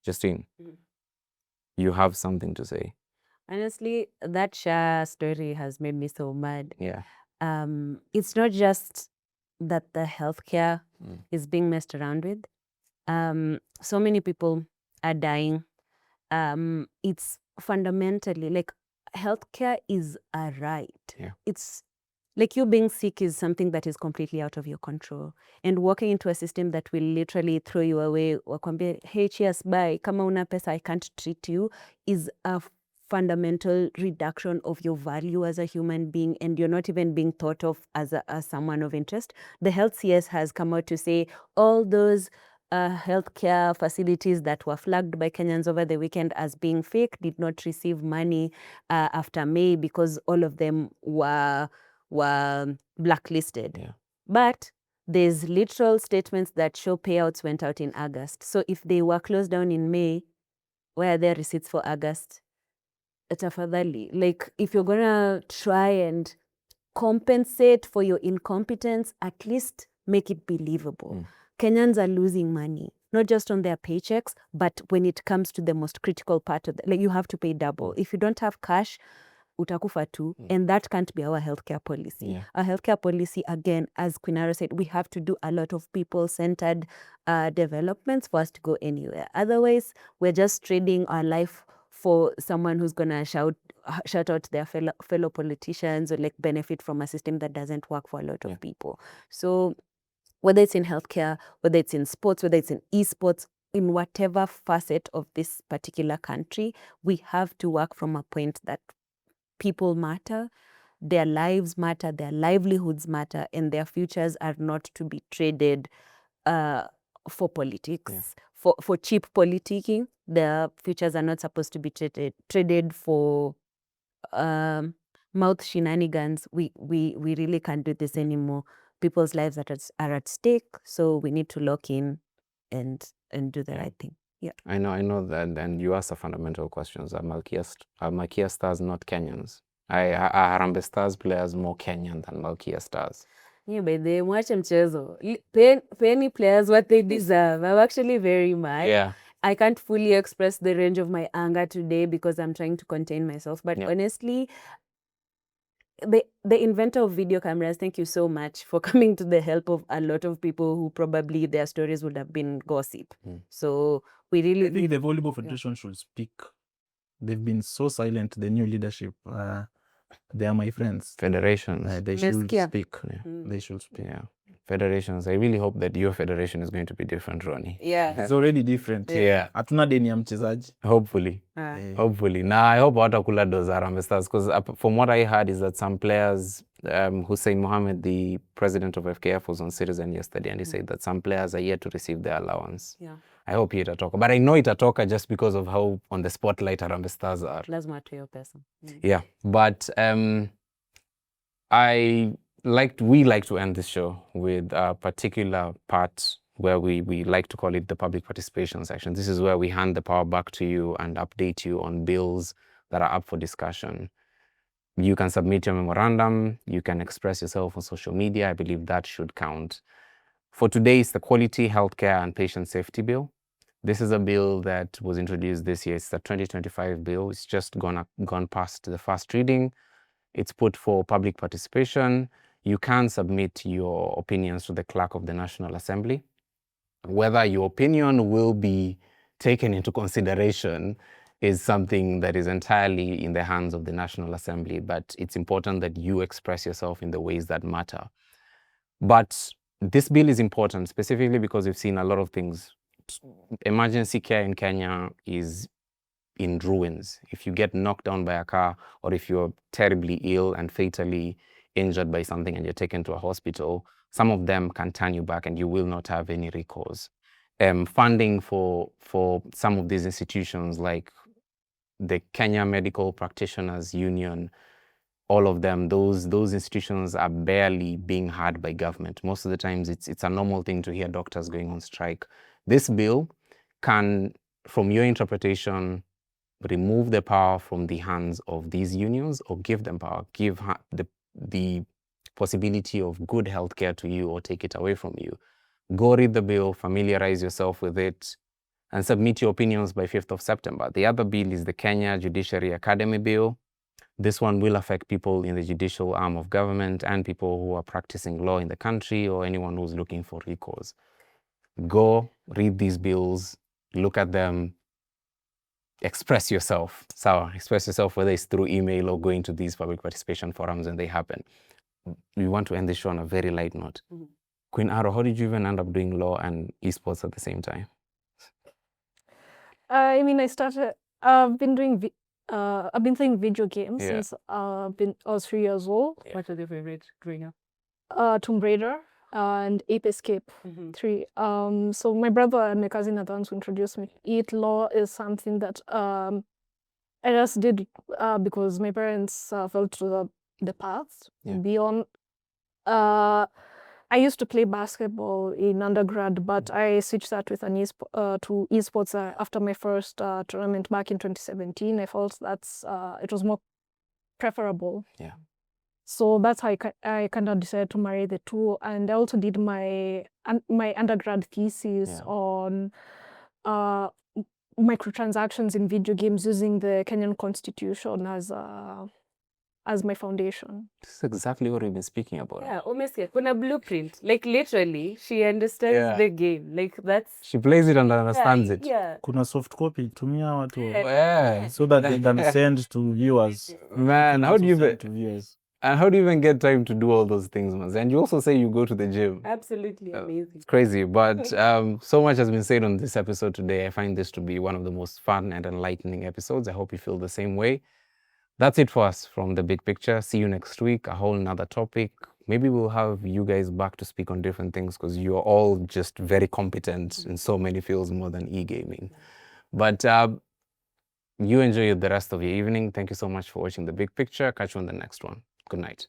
Justine, you have something to say. Honestly, that Sha story has made me so mad. It's not just that the healthcare is being messed around with. So many people are dying. It's fundamentally like healthcare is a right. Yeah. It's like you being sick is something that is completely out of your control. And walking into a system that will literally throw you away, wakwambie, hey, cheers, bye, kama una pesa, I can't treat you, is a fundamental reduction of your value as a human being, and you're not even being thought of as someone of interest. The Health CS has come out to say all those healthcare facilities that were flagged by Kenyans over the weekend as being fake did not receive money after May because all of them were blacklisted. Yeah. But there's literal statements that show payouts went out in August. So if they were closed down in May, where are their receipts for August? Tafadhali, like if you're gonna try and compensate for your incompetence, at least make it believable. Kenyans are losing money, not just on their paychecks, but when it comes to the most critical part of like you have to pay double. If you don't have cash, utakufa tu, and that can't be our healthcare policy. Yeah. Our healthcare policy, again, as Queen Ara said, we have to do a lot of people-centered developments for us to go anywhere. Otherwise, we're just trading our life for someone who's gonna shout out their fellow politicians or like benefit from a system that doesn't work for a lot of people. So whether it's in healthcare, whether it's in sports, whether it's in esports, in whatever facet of this particular country, we have to work from a point that people matter, their lives matter, their livelihoods matter, and their futures are not to be traded for politics, for cheap politicking. Their futures are not supposed to be traded for mouth shenanigans. We really can't do this anymore. People's lives are at stake, so we need to lock in and do the right thing. Yeah, I know that, and you asked the fundamental questions. Are Malkia Stars not Kenyans? Are Harambee Stars players more Kenyan than Malkia Stars? Yeah, but they mwache mchezo. Pay players what they deserve. I'm actually very mad. Yeah. I can't fully express the range of my anger today because I'm trying to contain myself. But honestly, the inventor of video cameras, thank you so much for coming to the help of a lot of people who probably their stories would have been gossip. So we really... I think the Volleyball Federation should speak. They've been so silent, the new leadership. They are my friends. Federations. They should speak. They should speak. Yeah. Federations. I really hope that your federation is going to be different, Ronnie. Yeah. It's already different. Yeah. Hatuna deni ya mchezaji. Hopefully. Hopefully. Now, I hope watakula those Harambee Stars, because from what I heard is that some players, Hussein Mohammed, the president of FKF, was on Citizen yesterday, and he said that some players are yet to receive their allowance. Yeah. I hope he itatoka. But I know itatoka just because of how on the spotlight Harambee Stars are. Lazima tuyo pesa. Yeah. But we like to end this show with a particular part where we like to call it the public participation section. This is where we hand the power back to you and update you on bills that are up for discussion. You can submit your memorandum. You can express yourself on social media. I believe that should count. For today, it's the Quality Healthcare and Patient Safety Bill. This is a bill that was introduced this year. It's the 2025 bill. It's just gone past the first reading. It's put for public participation. You can submit your opinions to the clerk of the National Assembly. Whether your opinion will be taken into consideration is something that is entirely in the hands of the National Assembly, but it's important that you express yourself in the ways that matter. But this bill is important specifically because we've seen a lot of things. Emergency care in Kenya is in ruins. If you get knocked down by a car, or if you're terribly ill and fatally injured by something and you're taken to a hospital, some of them can turn you back and you will not have any recourse. Funding for some of these institutions, like the Kenya Medical Practitioners Union, all of them, those institutions are barely being heard by government. Most of the times it's a normal thing to hear doctors going on strike. This bill can, from your interpretation, remove the power from the hands of these unions or give them power, give the possibility of good healthcare to you or take it away from you. Go read the bill, familiarize yourself with it, and submit your opinions by 5th of September. The other bill is the Kenya Judiciary Academy Bill. This one will affect people in the judicial arm of government and people who are practicing law in the country or anyone who's looking for recourse. Go read these bills, look at them, express yourself. Express yourself, whether it's through email or going to these public participation forums when they happen. We want to end this show on a very light note. Queen Arrow, how did you even end up doing law and esports at the same time? I mean, I've been playing video games since I was 3 years old. What was your favorite growing up? Tomb Raider and Ape Escape 3. So my brother and my cousin are the ones who introduced me. Eat law is something that I just did because my parents fell to the path beyond. I used to play basketball in undergrad, but I switched that with to esports after my first tournament back in 2017. I felt it was more preferable. Yeah. So that's how I kind of decided to marry the two. And I also did my undergrad thesis on microtransactions in video games using the Kenyan Constitution as my foundation. This is exactly what we've been speaking about. Yeah, umesikia kuna blueprint. Like literally, she understands the game. Like that's... She plays it and understands it. Yeah. Kuna soft copy, tumia watu. Yeah. So that they can send to viewers. Man, how do you even... to viewers. And how do you even get time to do all those things, man? And you also say you go to the gym. Absolutely amazing. It's crazy, but so much has been said on this episode today. I find this to be one of the most fun and enlightening episodes. I hope you feel the same way. That's it for us from The Big Picture. See you next week, a whole nother topic. Maybe we'll have you guys back to speak on different things because you're all just very competent in so many fields more than e-gaming. But you enjoy the rest of your evening. Thank you so much for watching The Big Picture. Catch you on the next one. Good night.